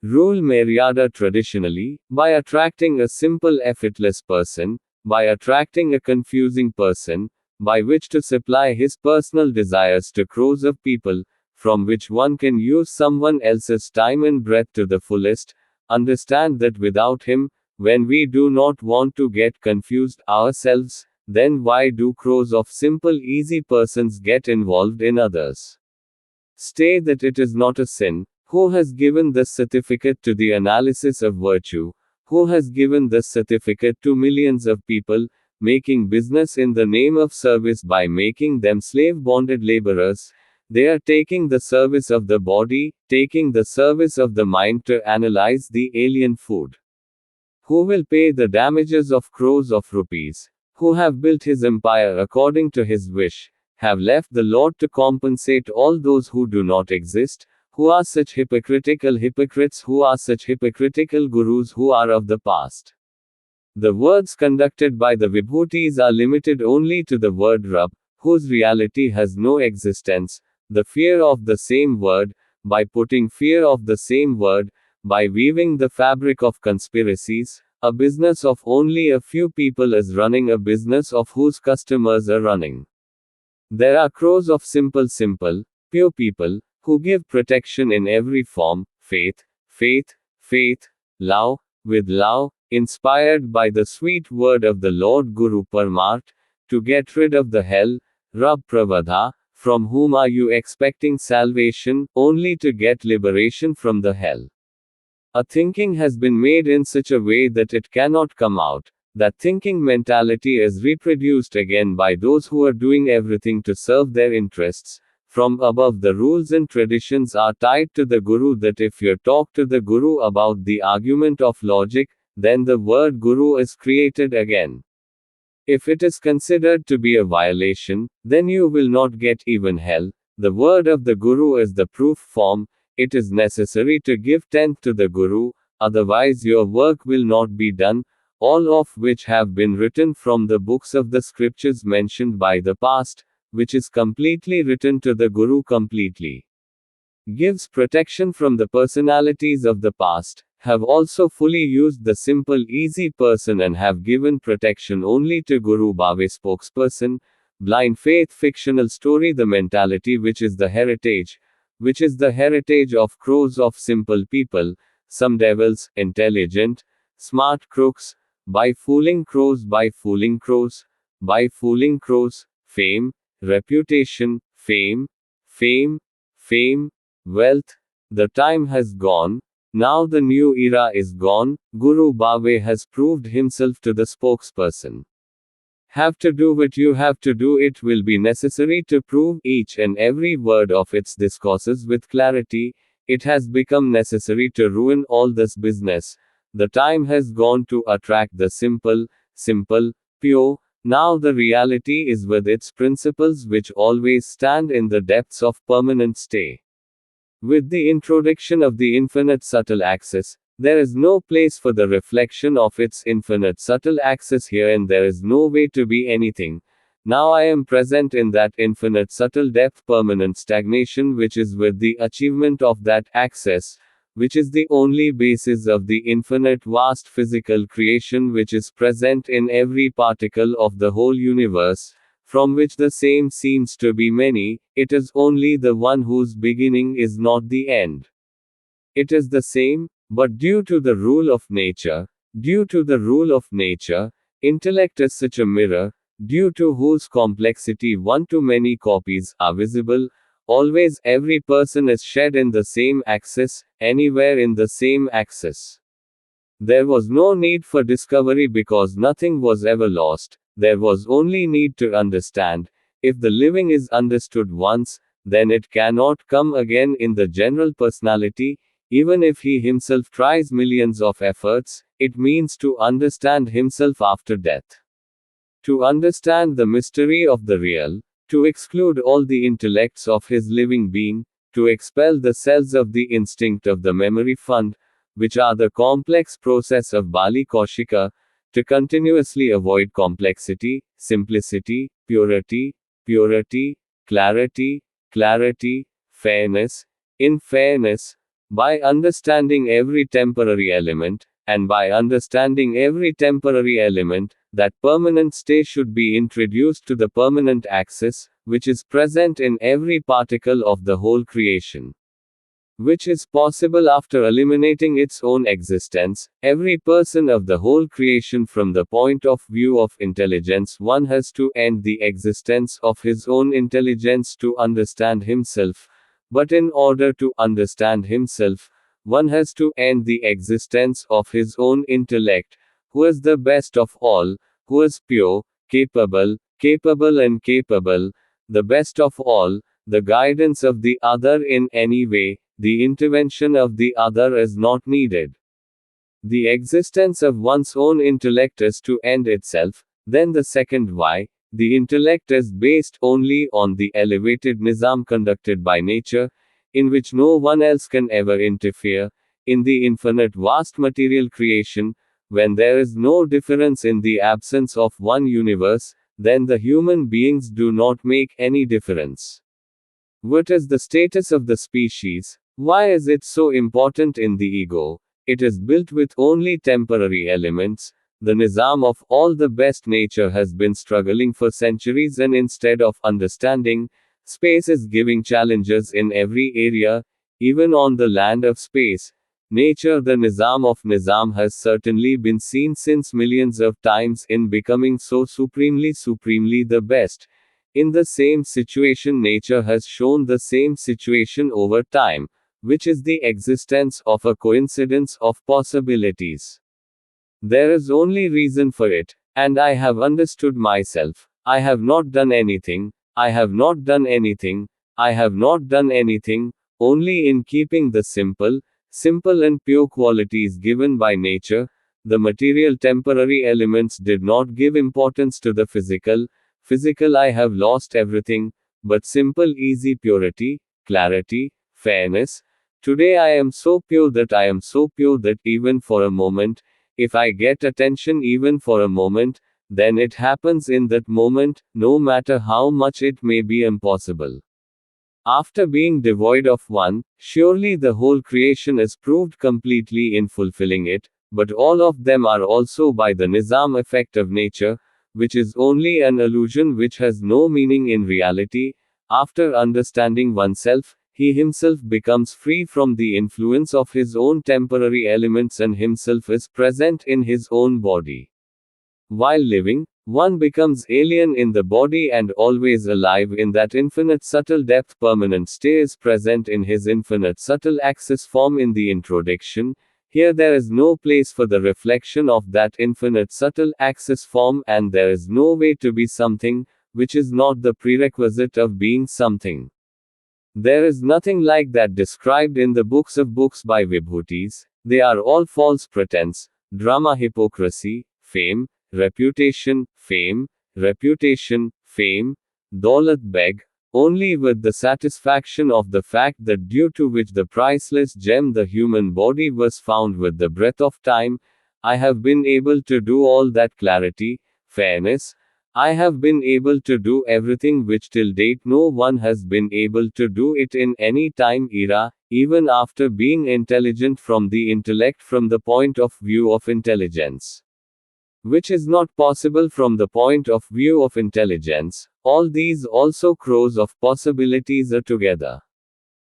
Rule Maryada traditionally, by attracting a simple effortless person, by attracting a confusing person, by which to supply his personal desires to crores of people, from which one can use someone else's time and breath to the fullest. Understand that without him, when we do not want to get confused ourselves, then why do crores of simple easy persons get involved in others? Stay that it is not a sin. Who has given this certificate to the analysis of virtue? Who has given this certificate to millions of people, making business in the name of service by making them slave-bonded laborers? They are taking the service of the body, taking the service of the mind to analyze the alien food. Who will pay the damages of crores of rupees? Who have built his empire according to his wish, have left the Lord to compensate all those who do not exist? Who are such hypocritical hypocrites? Who are such hypocritical gurus who are of the past? The words conducted by the Vibhutis are limited only to the word Rab, whose reality has no existence. The fear of the same word, by putting fear of the same word, by weaving the fabric of conspiracies, a business of only a few people is running a business of whose customers are running. There are crores of simple, pure people, who give protection in every form, faith, love, with love, inspired by the sweet word of the Lord Guru Parmarth, to get rid of the hell, Rab Pravadha. From whom are you expecting salvation, only to get liberation from the hell? A thinking has been made in such a way that it cannot come out. That thinking mentality is reproduced again by those who are doing everything to serve their interests. From above, the rules and traditions are tied to the Guru, that if you talk to the Guru about the argument of logic, then the word Guru is created again. If it is considered to be a violation, then you will not get even hell. The word of the Guru is the proof form. It is necessary to give tenth to the Guru, otherwise your work will not be done, all of which have been written from the books of the scriptures mentioned by the past, which is completely written to the Guru completely. Gives protection from the personalities of the past, have also fully used the simple easy person and have given protection only to Guru Bhave spokesperson, blind faith fictional story, the mentality which is the heritage of crores of simple people, some devils, intelligent, smart crooks, by fooling crows, fame, reputation, fame, wealth. The time has gone. Now the new era is gone. Guru Bhave has proved himself to the spokesperson. Have to do what you have to do. It will be necessary to prove each and every word of its discourses with clarity. It has become necessary to ruin all this business. The time has gone to attract the simple, pure. Now the reality is with its principles, which always stand in the depths of permanent stay. With the introduction of the infinite subtle axis, there is no place for the reflection of its infinite subtle axis here, and there is no way to be anything. Now I am present in that infinite subtle depth, permanent stagnation, which is with the achievement of that axis, which is the only basis of the infinite vast physical creation which is present in every particle of the whole universe, from which the same seems to be many. It is only the one whose beginning is not the end. It is the same, but due to the rule of nature, intellect is such a mirror, due to whose complexity one-to-many copies are visible. Always every person is shed in the same axis, anywhere in the same axis. There was no need for discovery because nothing was ever lost. There was only need to understand. If the living is understood once, then it cannot come again in the general personality, even if he himself tries millions of efforts. It means to understand himself after death. To understand the mystery of the real, to exclude all the intellects of his living being, to expel the cells of the instinct of the memory fund, which are the complex process of Bali Kaushika, to continuously avoid complexity, simplicity, purity, clarity, fairness, in fairness, by understanding every temporary element, and by understanding every temporary element, that permanent stay should be introduced to the permanent axis, which is present in every particle of the whole creation. Which is possible after eliminating its own existence. Every person of the whole creation, from the point of view of intelligence, one has to end the existence of his own intelligence to understand himself. But in order to understand himself, one has to end the existence of his own intellect, who is the best of all, who is pure, capable, and capable, the best of all. The guidance of the other in any way, the intervention of the other is not needed. The existence of one's own intellect is to end itself. Then the second why, the intellect is based only on the elevated nizam conducted by nature, in which no one else can ever interfere. In the infinite vast material creation, when there is no difference in the absence of one universe, then the human beings do not make any difference. What is the status of the species? Why is it so important in the ego? It is built with only temporary elements. The nizam of all the best nature has been struggling for centuries, and instead of understanding, space is giving challenges in every area, even on the land of space. Nature, the nizam of nizam, has certainly been seen since millions of times in becoming so supremely the best. In the same situation, nature has shown the same situation over time, which is the existence of a coincidence of possibilities. There is only reason for it, and I have understood myself. I have not done anything, I have not done anything, I have not done anything, only in keeping the simple and pure qualities given by nature. The material temporary elements did not give importance to the physical. I have lost everything, but simple easy purity, clarity, fairness. Today I am so pure that even for a moment, if I get attention even for a moment, then it happens in that moment, no matter how much it may be impossible. After being devoid of one, surely the whole creation is proved completely in fulfilling it, but all of them are also by the nizam effect of nature, which is only an illusion which has no meaning in reality. After understanding oneself, he himself becomes free from the influence of his own temporary elements, and himself is present in his own body. While living, one becomes alien in the body and always alive in that infinite subtle depth. Permanent stay is present in his infinite subtle axis form in the introduction. Here there is no place for the reflection of that infinite subtle axis form, and there is no way to be something, which is not the prerequisite of being something. There is nothing like that described in the books by Vibhutis. They are all false pretense, drama, hypocrisy, fame, reputation, daulat beg, only with the satisfaction of the fact that due to which the priceless gem the human body was found with the breath of time, I have been able to do all that. Clarity, fairness, I have been able to do everything which till date no one has been able to do it in any time era, even after being intelligent from the intellect, from the point of view of intelligence. Which is not possible from the point of view of intelligence. All these also crores of possibilities are together.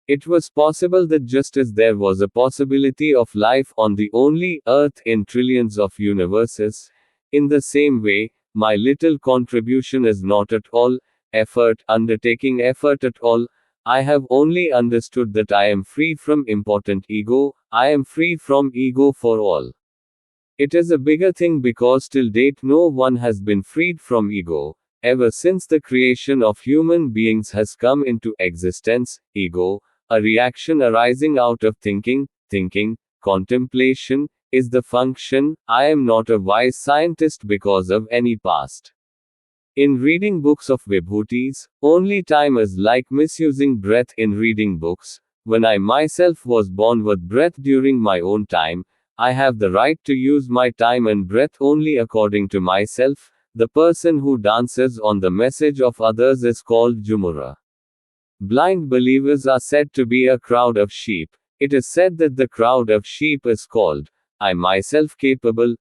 It was possible that just as there was a possibility of life on the only earth in trillions of universes, in the same way, my little contribution is not at all undertaking effort at all. I have only understood that I am free from important ego, I am free from ego for all. It is a bigger thing because till date no one has been freed from ego. Ever since the creation of human beings has come into existence, ego, a reaction arising out of thinking, contemplation, is the function. I am not a wise scientist because of any past. In reading books of Vibhutis, only time is like misusing breath in reading books. When I myself was born with breath during my own time, I have the right to use my time and breath only according to myself. The person who dances on the message of others is called Jumura. Blind believers are said to be a crowd of sheep. It is said that the crowd of sheep is called, I myself capable.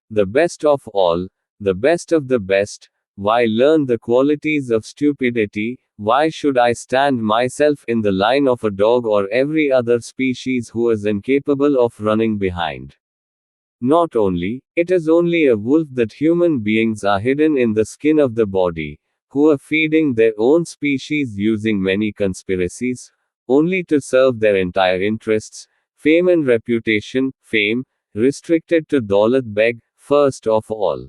the best of all, the best of the best. Why learn the qualities of stupidity? Why should I stand myself in the line of a dog or every other species who is incapable of running behind? Not only, it is only a wolf that human beings are hidden in the skin of the body, who are feeding their own species using many conspiracies, only to serve their entire interests, fame and reputation, fame, restricted to Daulat Beg, first of all.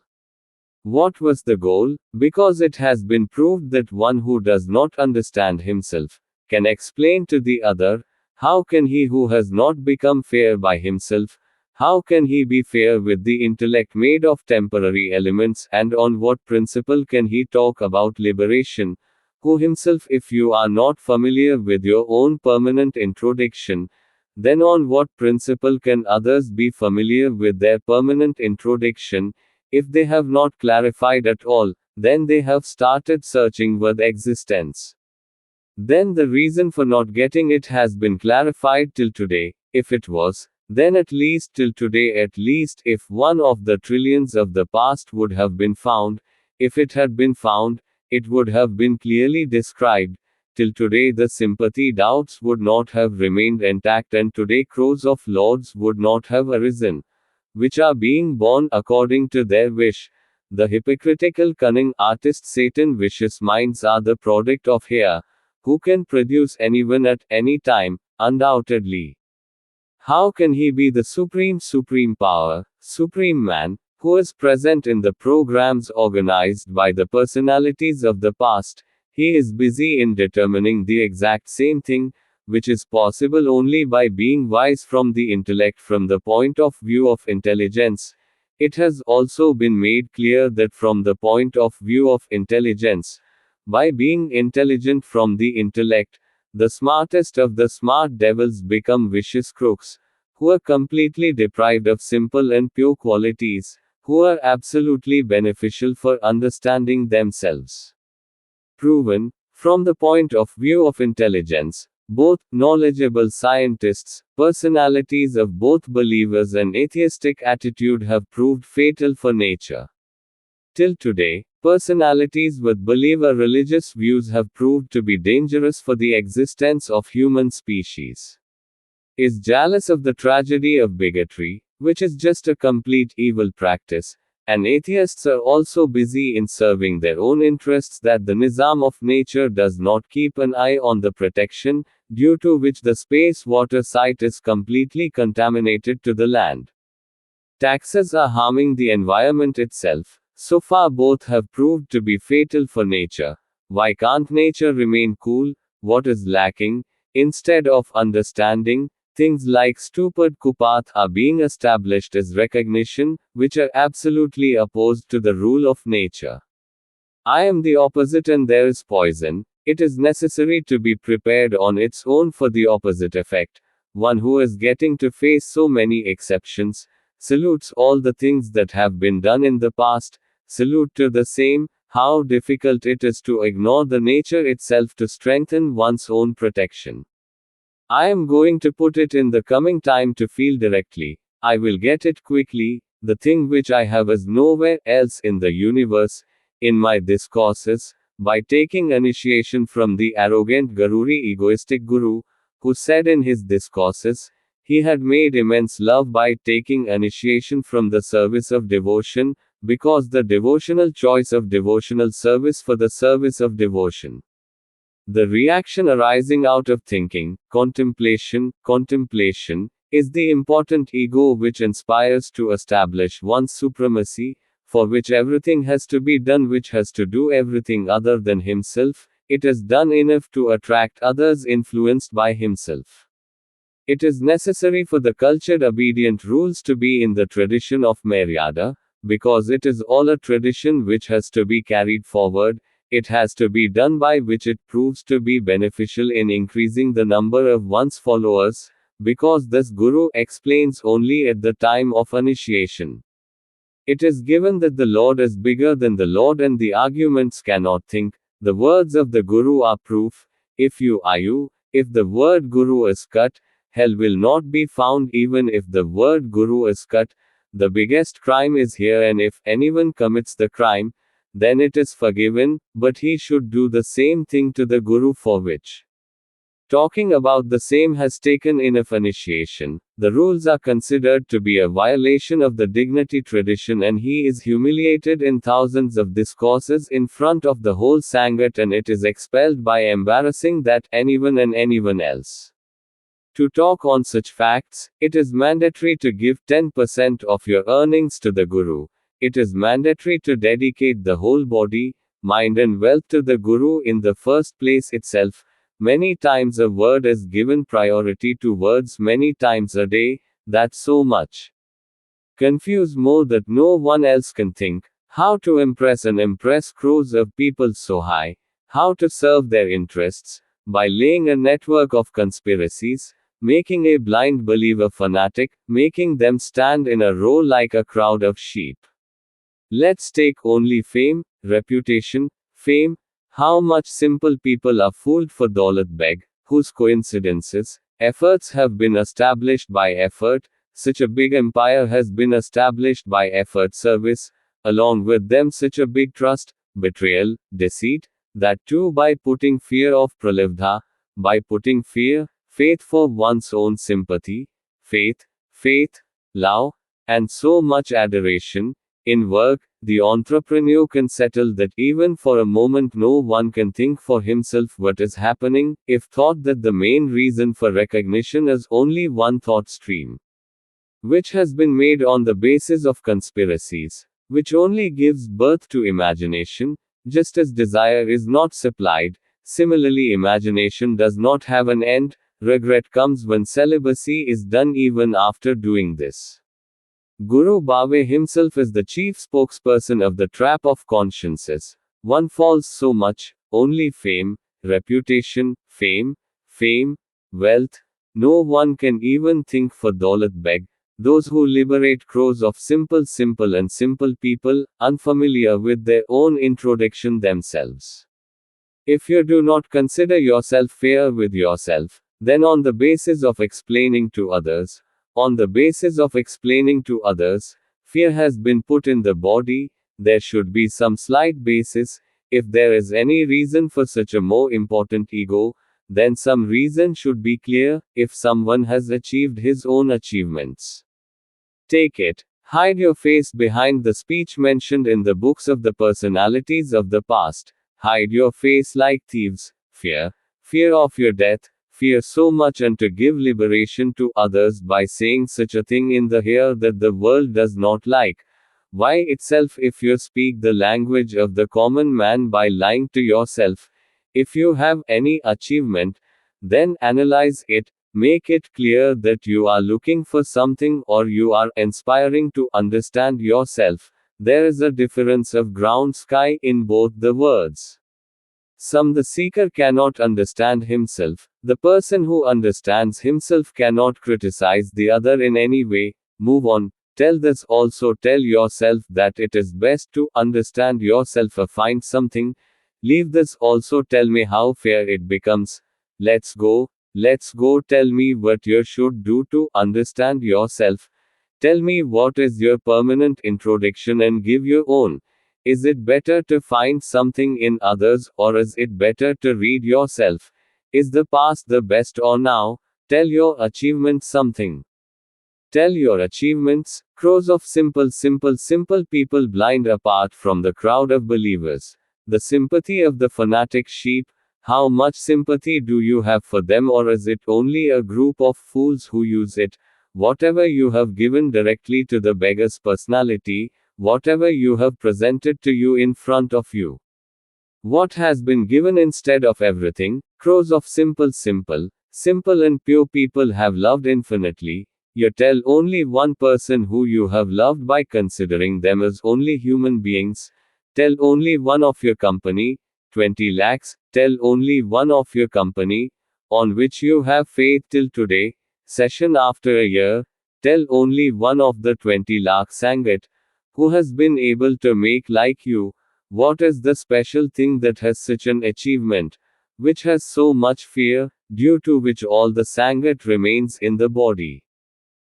What was the goal? Because it has been proved that one who does not understand himself can explain to the other. How can he who has not become fair by himself? How can he be fair with the intellect made of temporary elements? And on what principle can he talk about liberation? Who himself, if you are not familiar with your own permanent introduction, then on what principle can others be familiar with their permanent introduction? If they have not clarified at all, then they have started searching with existence. Then the reason for not getting it has been clarified till today. If it was, then at least till today, at least if one of the trillions of the past would have been found, if it had been found, it would have been clearly described. Till today the sympathy doubts would not have remained intact, and today crows of lords would not have arisen, which are being born according to their wish. The hypocritical cunning artist Satan vicious minds are the product of here, who can produce anyone at any time, undoubtedly. How can he be the supreme power, supreme man, who is present in the programs organized by the personalities of the past? He is busy in determining the exact same thing, which is possible only by being wise from the intellect from the point of view of intelligence. It has also been made clear that from the point of view of intelligence, by being intelligent from the intellect, the smartest of the smart devils become vicious crooks, who are completely deprived of simple and pure qualities, who are absolutely beneficial for understanding themselves. Proven, from the point of view of intelligence, both knowledgeable scientists, personalities of both believers and atheistic attitude have proved fatal for nature. Till today, personalities with believer religious views have proved to be dangerous for the existence of human species. Is jealous of the tragedy of bigotry, which is just a complete evil practice, and atheists are also busy in serving their own interests that the nizam of nature does not keep an eye on the protection, due to which the space water site is completely contaminated to the land. Taxes are harming the environment itself. So far both have proved to be fatal for nature. Why can't nature remain cool? What is lacking? Instead of understanding, things like stupid kupat are being established as recognition, which are absolutely opposed to the rule of nature. I am the opposite and there is poison. It is necessary to be prepared on its own for the opposite effect. One who is getting to face so many exceptions, salutes all the things that have been done in the past, salute to the same, how difficult it is to ignore the nature itself to strengthen one's own protection. I am going to put it in the coming time to feel directly. I will get it quickly. The thing which I have is nowhere else in the universe, in my discourses, by taking initiation from the arrogant Garuri egoistic Guru, who said in his discourses, he had made immense love by taking initiation from the service of devotion, because the devotional choice of devotional service for the service of devotion. The reaction arising out of thinking, contemplation, is the important ego which inspires to establish one's supremacy, for which everything has to be done, which has to do everything other than himself. It is done enough to attract others influenced by himself. It is necessary for the cultured obedient rules to be in the tradition of Maryada, because it is all a tradition which has to be carried forward. It has to be done by which it proves to be beneficial in increasing the number of one's followers, because this Guru explains only at the time of initiation. It is given that the Lord is bigger than the Lord and the arguments cannot think. The words of the Guru are proof. If you are you, if the word Guru is cut, hell will not be found. Even if the word Guru is cut, the biggest crime is here, and if anyone commits the crime, then it is forgiven, but he should do the same thing to the Guru, for which talking about the same has taken enough initiation. The rules are considered to be a violation of the dignity tradition, and he is humiliated in thousands of discourses in front of the whole Sangat, and it is expelled by embarrassing that anyone and anyone else. To talk on such facts, it is mandatory to give 10% of your earnings to the Guru. It is mandatory to dedicate the whole body, mind and wealth to the Guru in the first place itself. Many times a word is given priority to words many times a day, that's so much confuse more that no one else can think. How to impress and impress crores of people so high. How to serve their interests, by laying a network of conspiracies, making a blind believer fanatic, making them stand in a row like a crowd of sheep. Let's take only fame, reputation, fame. How much simple people are fooled for Daulat Beg, whose coincidences, efforts have been established by effort. Such a big empire has been established by effort, service, along with them such a big trust, betrayal, deceit, that too by putting fear of pralibdha, by putting fear, faith for one's own sympathy, faith, love, and so much adoration. In work, the entrepreneur can settle that even for a moment no one can think for himself what is happening, if thought that the main reason for recognition is only one thought stream, which has been made on the basis of conspiracies, which only gives birth to imagination, just as desire is not supplied. Similarly, imagination does not have an end. Regret comes when celibacy is done even after doing this. Guru Bhave himself is the chief spokesperson of the trap of consciences. One falls so much, only fame, reputation, fame, wealth. No one can even think for Daulat Beg. Those who liberate crores of simple people, unfamiliar with their own introduction themselves. If you do not consider yourself fair with yourself, then on the basis of explaining to others, fear has been put in the body. There should be some slight basis. If there is any reason for such a more important ego, then some reason should be clear. If someone has achieved his own achievements, take it. Hide your face behind the speech mentioned in the books of the personalities of the past. Hide your face like thieves. Fear of your death. Fear so much, and to give liberation to others by saying such a thing in the here that the world does not like. Why itself, if you speak the language of the common man by lying to yourself, if you have any achievement, then analyze it, make it clear that you are looking for something or you are inspiring to understand yourself. There is a difference of ground sky in both the words. The seeker cannot understand himself. The person who understands himself cannot criticize the other in any way. Move on. Tell this also. Tell yourself that it is best to understand yourself or find something. Leave this also. Tell me how fair it becomes. Let's go. Tell me what you should do to understand yourself. Tell me what is your permanent introduction and give your own. Is it better to find something in others, or is it better to read yourself? Is the past the best or now? Tell your achievements something. Tell your achievements. Crores of simple people blind apart from the crowd of believers. The sympathy of the fanatic sheep. How much sympathy do you have for them, or is it only a group of fools who use it? Whatever you have given directly to the beggar's personality, whatever you have presented to you in front of you, what has been given instead of everything? Crores of simple and pure people have loved infinitely. You tell only one person who you have loved by considering them as only human beings. Tell only one of your company, 20 lakhs. Tell only one of your company, on which you have faith till today, session after a year. Tell only one of the 20 lakh Sangat, who has been able to make like you. What is the special thing that has such an achievement, which has so much fear, due to which all the Sangat remains in the body?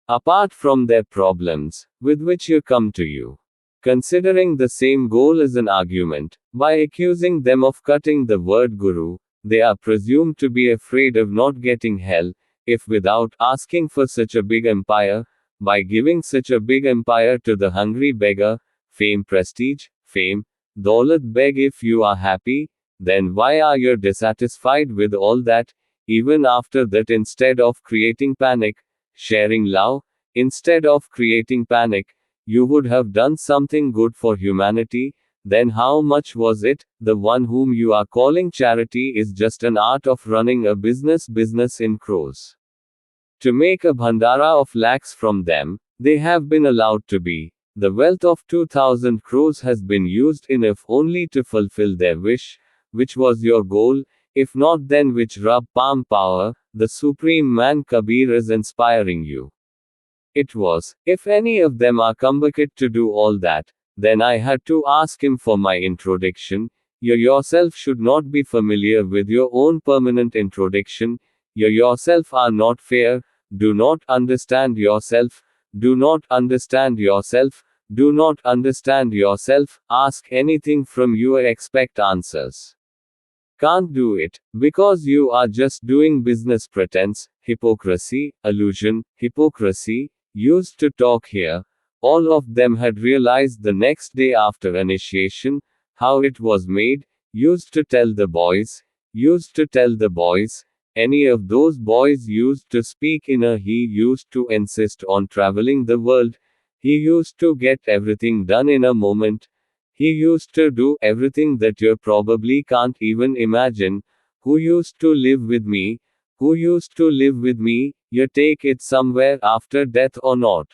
apart from their problems, with which you come to you. Considering the same goal as an argument, by accusing them of cutting the word guru, they are presumed to be afraid of not getting hell, if without asking for such a big empire, by giving such a big empire to the hungry beggar, fame, prestige, fame, daulat beg. If you are happy, then why are you dissatisfied with all that, even after that? Instead of creating panic, sharing love, instead of creating panic, you would have done something good for humanity. Then how much was it? The one whom you are calling charity is just an art of running a business in crores. To make a bhandara of lakhs from them, they have been allowed to be. The wealth of 2000 crores has been used enough only to fulfill their wish, which was your goal. If not, then which Rab Palm Power, the Supreme Man Kabir, is inspiring you? It was. If any of them are convoced to do all that, then I had to ask him for my introduction. You yourself should not be familiar with your own permanent introduction. You yourself are not fair. Do not understand yourself. Do not understand yourself. Do not understand yourself. Ask anything from you, expect answers. Can't do it, because you are just doing business pretense, hypocrisy, illusion, hypocrisy. Used to talk here. All of them had realized the next day after initiation, how it was made. Used to tell the boys. Used to tell the boys. Any of those boys used to speak in a he used to insist on traveling the world. He used to get everything done in a moment. He used to do everything that you probably can't even imagine. Who used to live with me? Who used to live with me? You take it somewhere after death or not?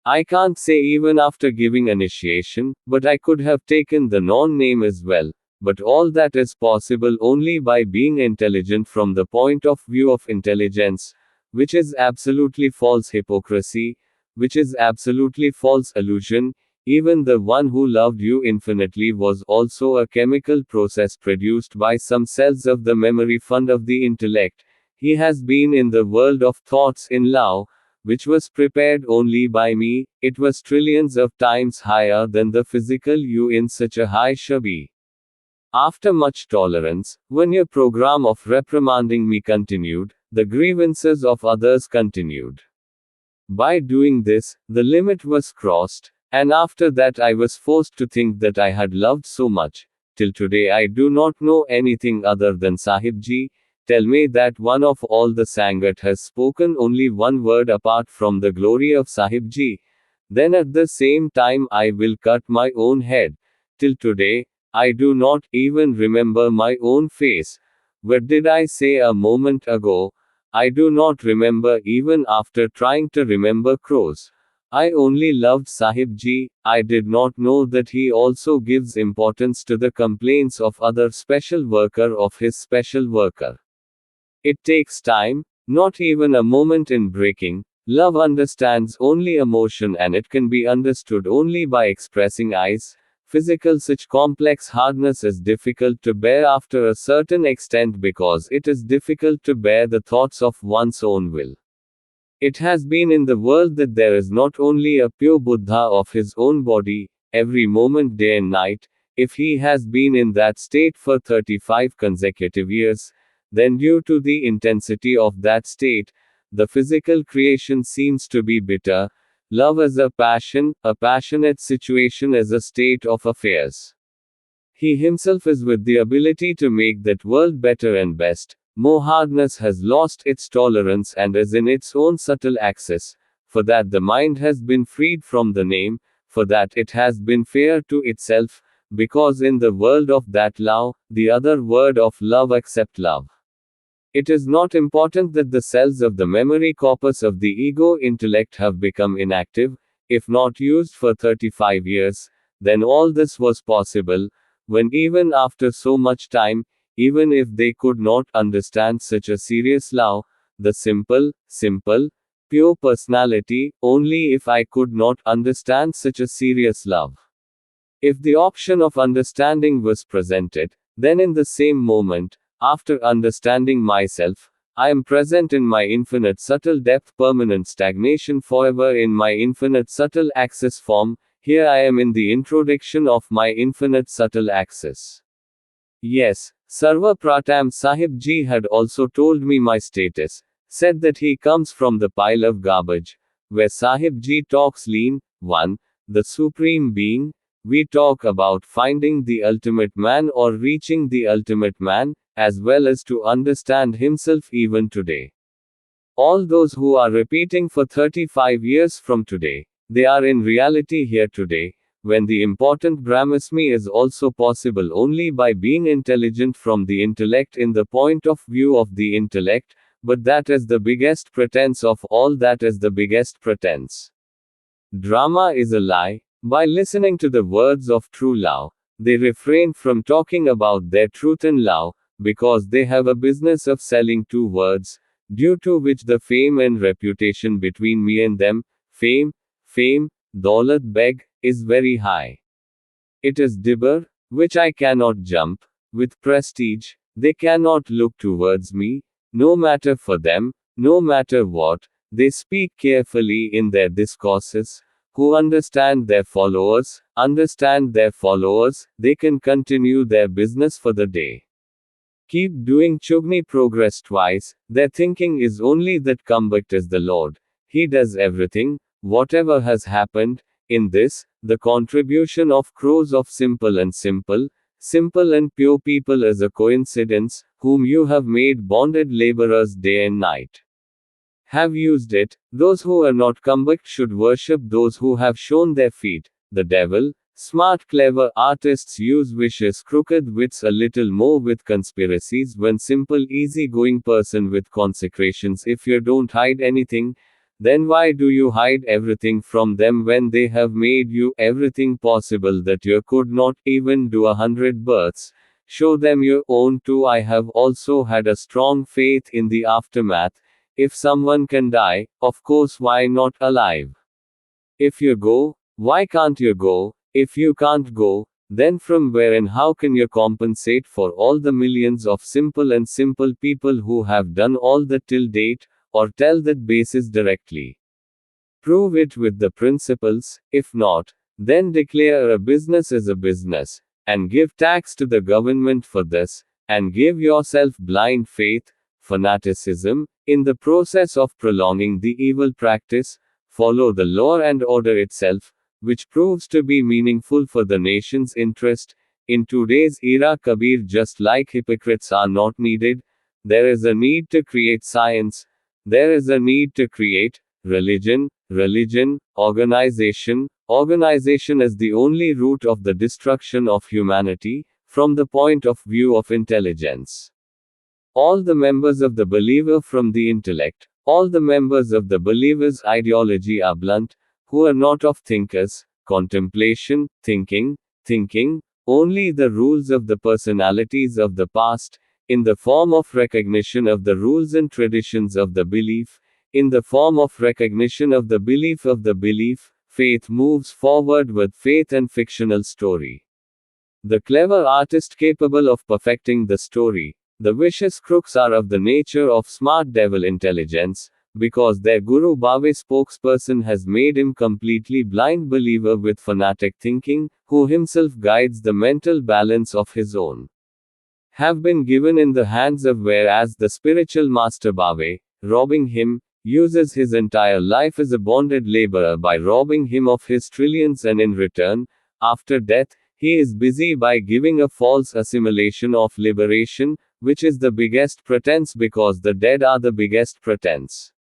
I can't say even after giving initiation, but I could have taken the non-name as well. But all that is possible only by being intelligent from the point of view of intelligence, which is absolutely false hypocrisy, which is absolutely false illusion. Even the one who loved you infinitely was also a chemical process produced by some cells of the memory fund of the intellect. He has been in the world of thoughts in love, which was prepared only by me. It was trillions of times higher than the physical you in such a high shabi. After much tolerance, when your program of reprimanding me continued, the grievances of others continued. By doing this, the limit was crossed, and after that I was forced to think that I had loved so much. Till today I do not know anything other than Sahibji. Tell me that one of all the Sangat has spoken only one word apart from the glory of Sahibji. Then at the same time I will cut my own head. Till today, I do not even remember my own face. What did I say a moment ago? I do not remember even after trying to remember crows. I only loved Sahibji. I did not know that he also gives importance to the complaints of other special worker of his special worker. It takes time, not even a moment in breaking. Love understands only emotion and it can be understood only by expressing eyes. Physical such complex hardness is difficult to bear after a certain extent because it is difficult to bear the thoughts of one's own will. It has been in the world that there is not only a pure Buddha of his own body, every moment day and night. If he has been in that state for 35 consecutive years, then due to the intensity of that state, the physical creation seems to be bitter. Love as a passionate situation as a state of affairs. He himself is with the ability to make that world better and best. More hardness has lost its tolerance and is in its own subtle axis. For that the mind has been freed from the name, for that it has been fair to itself, because in the world of that love, the other word of love accept love. It is not important that the cells of the memory corpus of the ego intellect have become inactive, if not used for 35 years, then all this was possible, when even after so much time, even if they could not understand such a serious love, the simple, pure personality, only if I could not understand such a serious love. If the option of understanding was presented, then in the same moment, after understanding myself, I am present in my infinite subtle depth, permanent stagnation forever in my infinite subtle access form. Here I am in the introduction of my infinite subtle access. Yes, Sarva Pratam Sahib Ji had also told me my status, said that he comes from the pile of garbage, where Sahib Ji talks lean, one, the Supreme Being. We talk about finding the ultimate man or reaching the ultimate man, as well as to understand himself even today. All those who are repeating for 35 years from today, they are in reality here today, when the important Brahmasmi is also possible only by being intelligent from the intellect in the point of view of the intellect, but that is the biggest pretense of all, that is the biggest pretense. Drama is a lie. By listening to the words of true love, they refrain from talking about their truth and love, because they have a business of selling two words, due to which the fame and reputation between me and them, fame, Daulat Beg, is very high. It is Dibber, which I cannot jump. With prestige, they cannot look towards me, no matter for them, no matter what, they speak carefully in their discourses. Who understand their followers, they can continue their business for the day. Keep doing Chugni progress twice, their thinking is only that Kambakt is the Lord. He does everything, whatever has happened. In this, the contribution of crores of simple and pure people is a coincidence, whom you have made bonded laborers day and night. Have used it. Those who are not Kambakt should worship those who have shown their feet. The devil, smart clever artists use vicious crooked wits a little more with conspiracies when simple easy-going person with consecrations. If you don't hide anything, then why do you hide everything from them when they have made you everything possible that you could not even do 100 births? Show them your own too. I have also had a strong faith in the aftermath. If someone can die, of course why not alive? If you go, why can't you go? If you can't go, then from where and how can you compensate for all the millions of simple people who have done all that till date, or tell that basis directly? Prove it with the principles. If not, then declare a business as a business, and give tax to the government for this, and give yourself blind faith, fanaticism, in the process of prolonging the evil practice. Follow the law and order itself, which proves to be meaningful for the nation's interest. In today's era, Kabir, just like hypocrites are not needed, there is a need to create science, there is a need to create religion, organization. Organization is the only root of the destruction of humanity, from the point of view of intelligence. All the members of the believer from the intellect, all the members of the believer's ideology are blunt, who are not of thinkers, contemplation, thinking, only the rules of the personalities of the past, in the form of recognition of the rules and traditions of the belief, in the form of recognition of the belief, faith moves forward with faith and fictional story. The clever artist capable of perfecting the story. The vicious crooks are of the nature of smart devil intelligence, because their Guru Bhave spokesperson has made him completely blind believer with fanatic thinking, who himself guides the mental balance of his own. Have been given in the hands of, whereas the spiritual master Bhave, robbing him, uses his entire life as a bonded laborer by robbing him of his trillions, and in return, after death, he is busy by giving a false assimilation of liberation, which is the biggest pretense because the dead are the biggest pretense.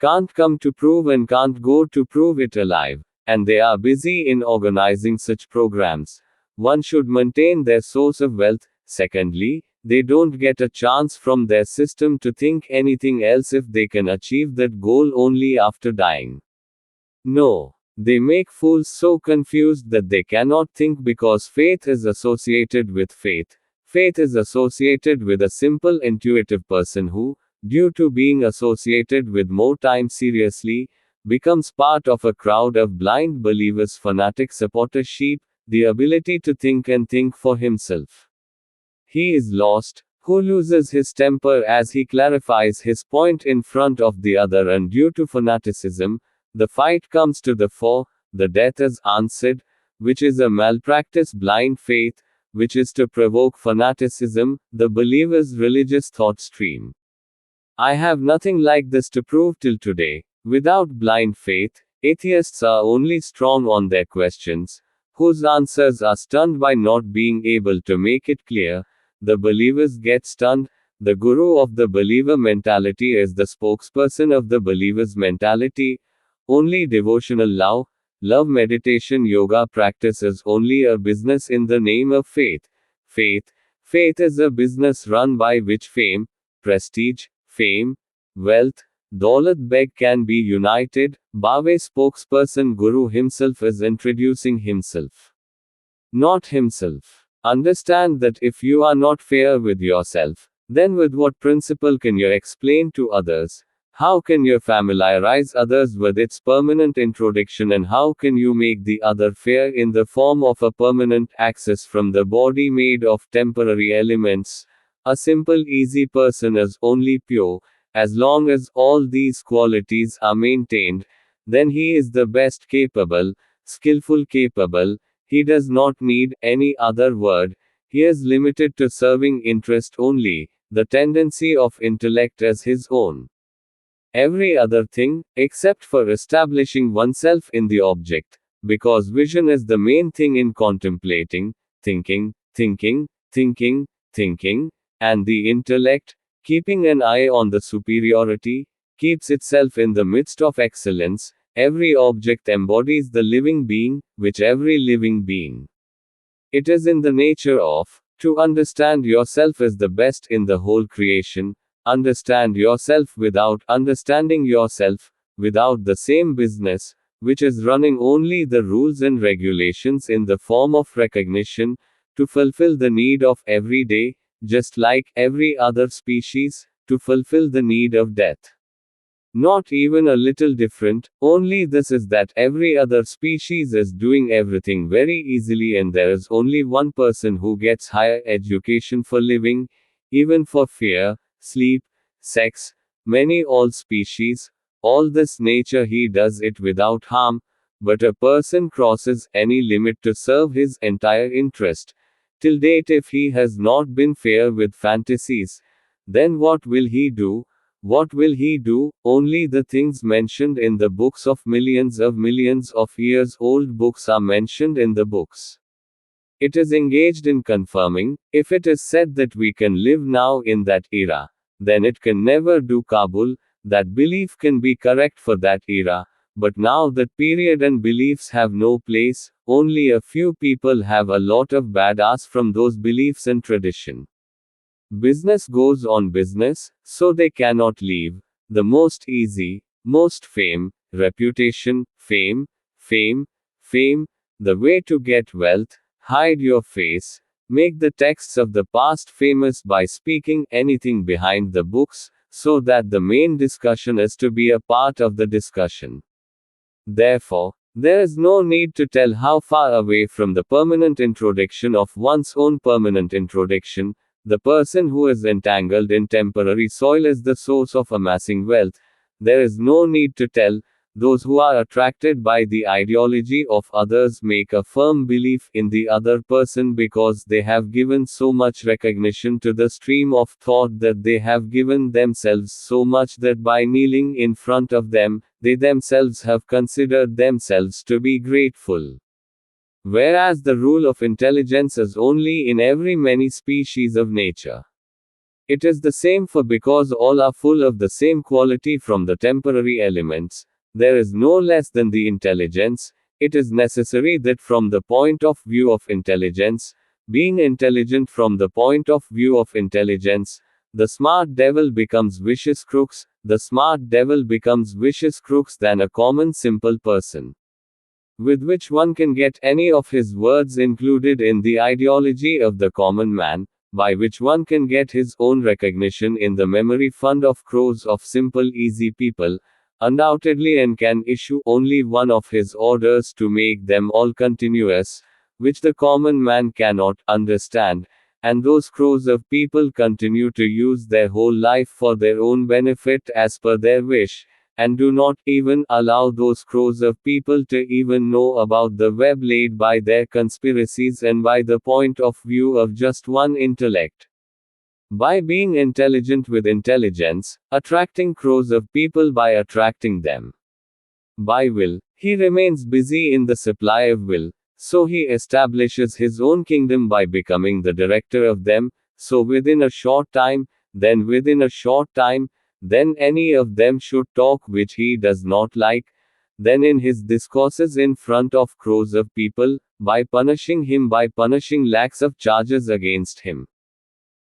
Can't come to prove and can't go to prove it alive, and they are busy in organizing such programs. One should maintain their source of wealth. Secondly, they don't get a chance from their system to think anything else if they can achieve that goal only after dying. No. They make fools so confused that they cannot think because faith is associated with faith. Faith is associated with a simple intuitive person who, due to being associated with more time seriously, becomes part of a crowd of blind believers, fanatic supporter sheep, the ability to think and think for himself. He is lost, who loses his temper as he clarifies his point in front of the other, and due to fanaticism, the fight comes to the fore, the death is answered, which is a malpractice blind faith, which is to provoke fanaticism, the believer's religious thought stream. I have nothing like this to prove till today. Without blind faith, atheists are only strong on their questions, whose answers are stunned by not being able to make it clear. The believers get stunned. The guru of the believer mentality is the spokesperson of the believer's mentality. Only devotional love meditation yoga practice is only a business in the name of faith. Faith is a business run by which prestige, fame, wealth, Daulat Beg can be united. Bhave spokesperson Guru himself is introducing himself, not himself. Understand that if you are not fair with yourself, then with what principle can you explain to others? How can you familiarize others with its permanent introduction, and how can you make the other fair in the form of a permanent access from the body made of temporary elements? A simple easy person is only pure. As long as all these qualities are maintained, then he is the best capable, skillful capable. He does not need any other word. He is limited to serving interest only, the tendency of intellect as his own. Every other thing, except for establishing oneself in the object, because vision is the main thing in contemplating, thinking, and the intellect, keeping an eye on the superiority, keeps itself in the midst of excellence. Every object embodies the living being, which every living being. It is in the nature of, to understand yourself is the best in the whole creation. Understand yourself without understanding yourself, without the same business, which is running only the rules and regulations in the form of recognition, to fulfill the need of every day, just like every other species, to fulfill the need of death. Not even a little different, only this is that every other species is doing everything very easily, and there is only one person who gets higher education for living, even for fear, sleep, sex, all species, all this nature he does it without harm, but a person crosses any limit to serve his entire interest. Till date, if he has not been fair with fantasies, then what will he do? What will he do? Only the things mentioned in the books of millions of years old books are mentioned in the books. It is engaged in confirming. If it is said that we can live now in that era, then it can never do Kabul. That belief can be correct for that era, but now that period and beliefs have no place. Only a few people have a lot of badass from those beliefs and tradition. Business goes on business, so they cannot leave. The most easy, most reputation, fame, the way to get wealth. Hide your face. Make the texts of the past famous by speaking anything behind the books, so that the main discussion is to be a part of the discussion. Therefore, there is no need to tell how far away from the permanent introduction of one's own permanent introduction. The person who is entangled in temporary soil is the source of amassing wealth. There is no need to tell. Those who are attracted by the ideology of others make a firm belief in the other person because they have given so much recognition to the stream of thought that they have given themselves so much that by kneeling in front of them, they themselves have considered themselves to be grateful. Whereas the rule of intelligence is only in every many species of nature. It is the same for because all are full of the same quality from the temporary elements. There is no less than the intelligence. It is necessary that from the point of view of intelligence, being intelligent from the point of view of intelligence, the smart devil becomes vicious crooks. The smart devil becomes vicious crooks than a common simple person, with which one can get any of his words included in the ideology of the common man, by which one can get his own recognition in the memory fund of crores of simple easy people, undoubtedly, and can issue only one of his orders to make them all continuous, which the common man cannot understand, and those crores of people continue to use their whole life for their own benefit as per their wish, and do not even allow those crores of people to even know about the web laid by their conspiracies and by the point of view of just one intellect. By being intelligent with intelligence, attracting crores of people by attracting them. By will, he remains busy in the supply of will, so he establishes his own kingdom by becoming the director of them, so within a short time, then within a short time, then any of them should talk which he does not like, then in his discourses in front of crores of people, by punishing him, by punishing lakhs of charges against him.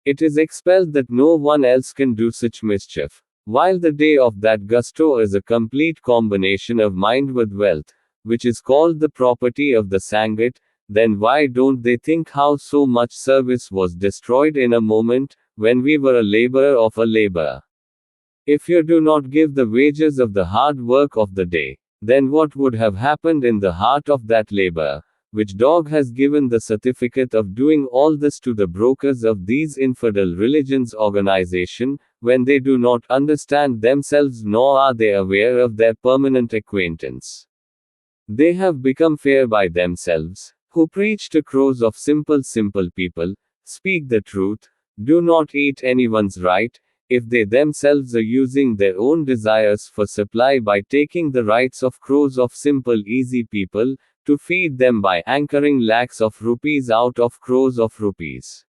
It is expelled that no one else can do such mischief. While the day of that gusto is a complete combination of mind with wealth, which is called the property of the Sangit, then why don't they think how so much service was destroyed in a moment, when we were a laborer of a laborer? If you do not give the wages of the hard work of the day, then what would have happened in the heart of that laborer? Which dog has given the certificate of doing all this to the brokers of these infidel religions organization, when they do not understand themselves nor are they aware of their permanent acquaintance? They have become fair by themselves, who preach to crores of simple people, speak the truth, do not eat anyone's right, if they themselves are using their own desires for supply by taking the rights of crores of simple easy people, to feed them by anchoring lakhs of rupees out of crores of rupees.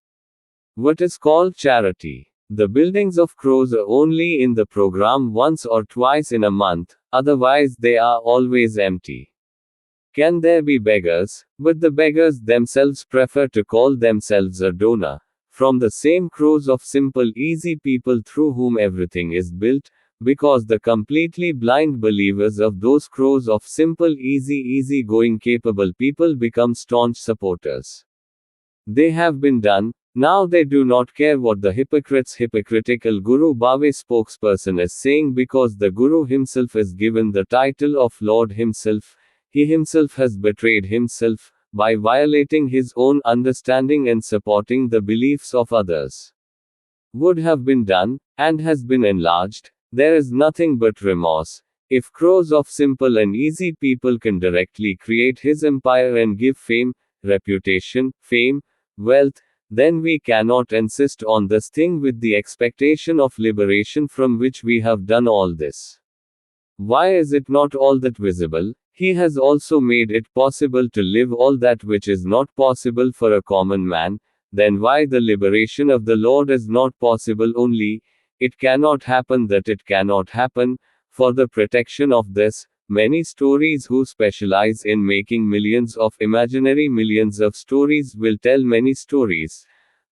What is called charity? The buildings of crores are only in the program once or twice in a month, otherwise they are always empty. Can there be beggars? But the beggars themselves prefer to call themselves a donor, from the same crores of simple easy people through whom everything is built, because the completely blind believers of those crores of simple easy going capable people become staunch supporters. They have been done, now they do not care what the hypocritical Guru Bhave spokesperson is saying, because the Guru himself is given the title of Lord himself. He himself has betrayed himself, by violating his own understanding and supporting the beliefs of others. Would have been done, and has been enlarged. There is nothing but remorse. If crores of simple and easy people can directly create his empire and give fame, reputation, wealth, then we cannot insist on this thing with the expectation of liberation from which we have done all this. Why is it not all that visible? He has also made it possible to live all that which is not possible for a common man. Then why the liberation of the Lord is not possible only? It cannot happen that it cannot happen. For the protection of this, many stories who specialize in making millions of imaginary millions of stories will tell many stories.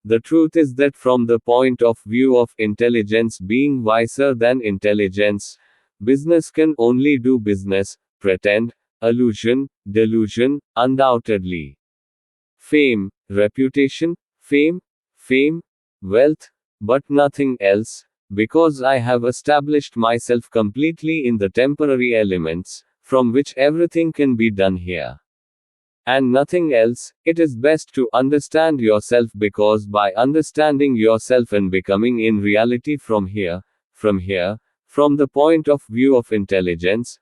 The truth is that from the point of view of intelligence being wiser than intelligence, business can only do business, pretend, illusion, delusion, undoubtedly. Fame, reputation, fame, wealth, but nothing else, because I have established myself completely in the temporary elements, from which everything can be done here. And nothing else. It is best to understand yourself, because by understanding yourself and becoming in reality from the point of view of intelligence,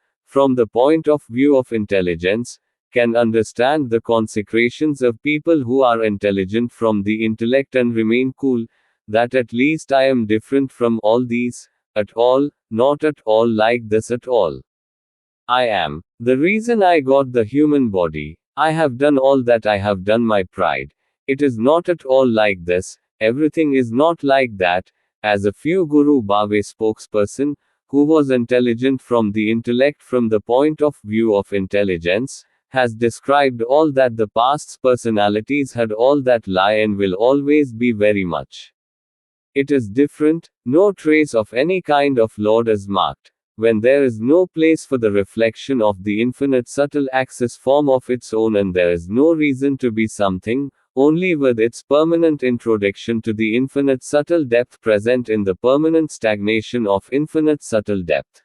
can understand the consecrations of people who are intelligent from the intellect and remain cool, that at least I am different from all these, at all, not at all like this at all. I am the reason I got the human body. I have done all that I have done my pride. It is not at all like this, everything is not like that, as a few Guru Bhave spokesperson, who was intelligent from the intellect from the point of view of intelligence, has described all that the past's personalities had all that lie and will always be very much. It is different, no trace of any kind of Lord is marked, when there is no place for the reflection of the infinite subtle axis form of its own, and there is no reason to be something, only with its permanent introduction to the infinite subtle depth present in the permanent stagnation of infinite subtle depth.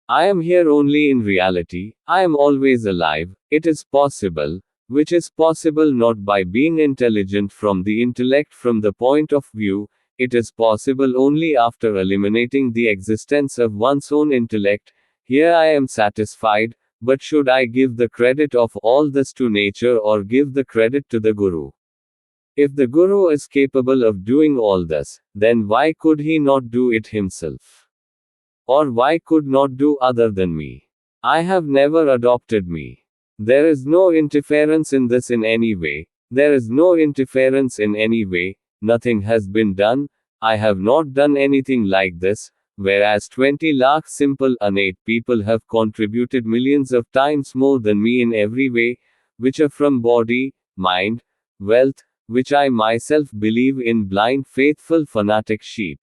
I am here only in reality, I am always alive, it is possible, which is possible not by being intelligent from the intellect from the point of view, it is possible only after eliminating the existence of one's own intellect. Here I am satisfied, but should I give the credit of all this to nature or give the credit to the Guru? If the Guru is capable of doing all this, then why could he not do it himself? Or why could not do other than me? I have never adopted me. There is no interference in this in any way. There is no interference in any way. Nothing has been done. I have not done anything like this. Whereas 20 lakh simple innate people have contributed millions of times more than me in every way, which are from body, mind, wealth, which I myself believe in blind faithful fanatic sheep.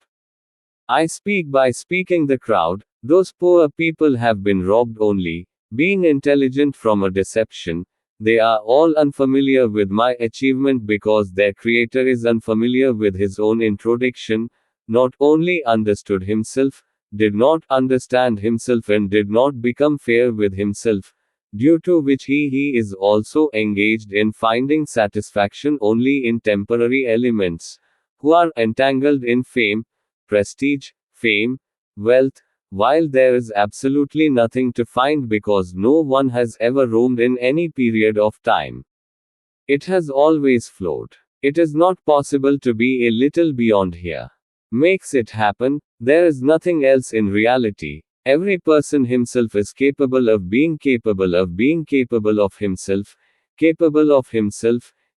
I speak by speaking the crowd, those poor people have been robbed only, being intelligent from a deception. They are all unfamiliar with my achievement because their creator is unfamiliar with his own introduction, not only understood himself, did not understand himself and did not become fair with himself, due to which he is also engaged in finding satisfaction only in temporary elements, who are entangled in fame, prestige, fame, wealth, while there is absolutely nothing to find because no one has ever roamed in any period of time. It has always flowed. It is not possible to be a little beyond here. Makes it happen, there is nothing else in reality. Every person himself is capable of being capable of being capable of himself,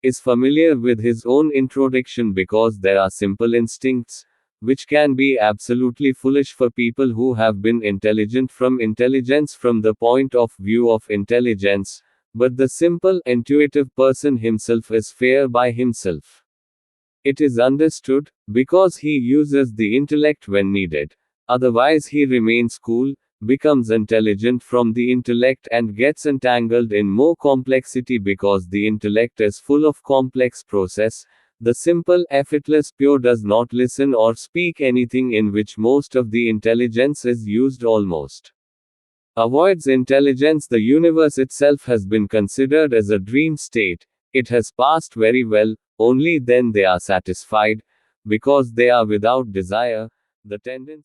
is familiar with his own introduction because there are simple instincts, which can be absolutely foolish for people who have been intelligent from intelligence from the point of view of intelligence, but the simple, intuitive person himself is fair by himself. It is understood, because he uses the intellect when needed. Otherwise, he remains cool, becomes intelligent from the intellect, and gets entangled in more complexity because the intellect is full of complex process. The simple, effortless, pure does not listen or speak anything in which most of the intelligence is used almost. Avoids intelligence. The universe itself has been considered as a dream state. It has passed very well, only then they are satisfied, because they are without desire. The tendency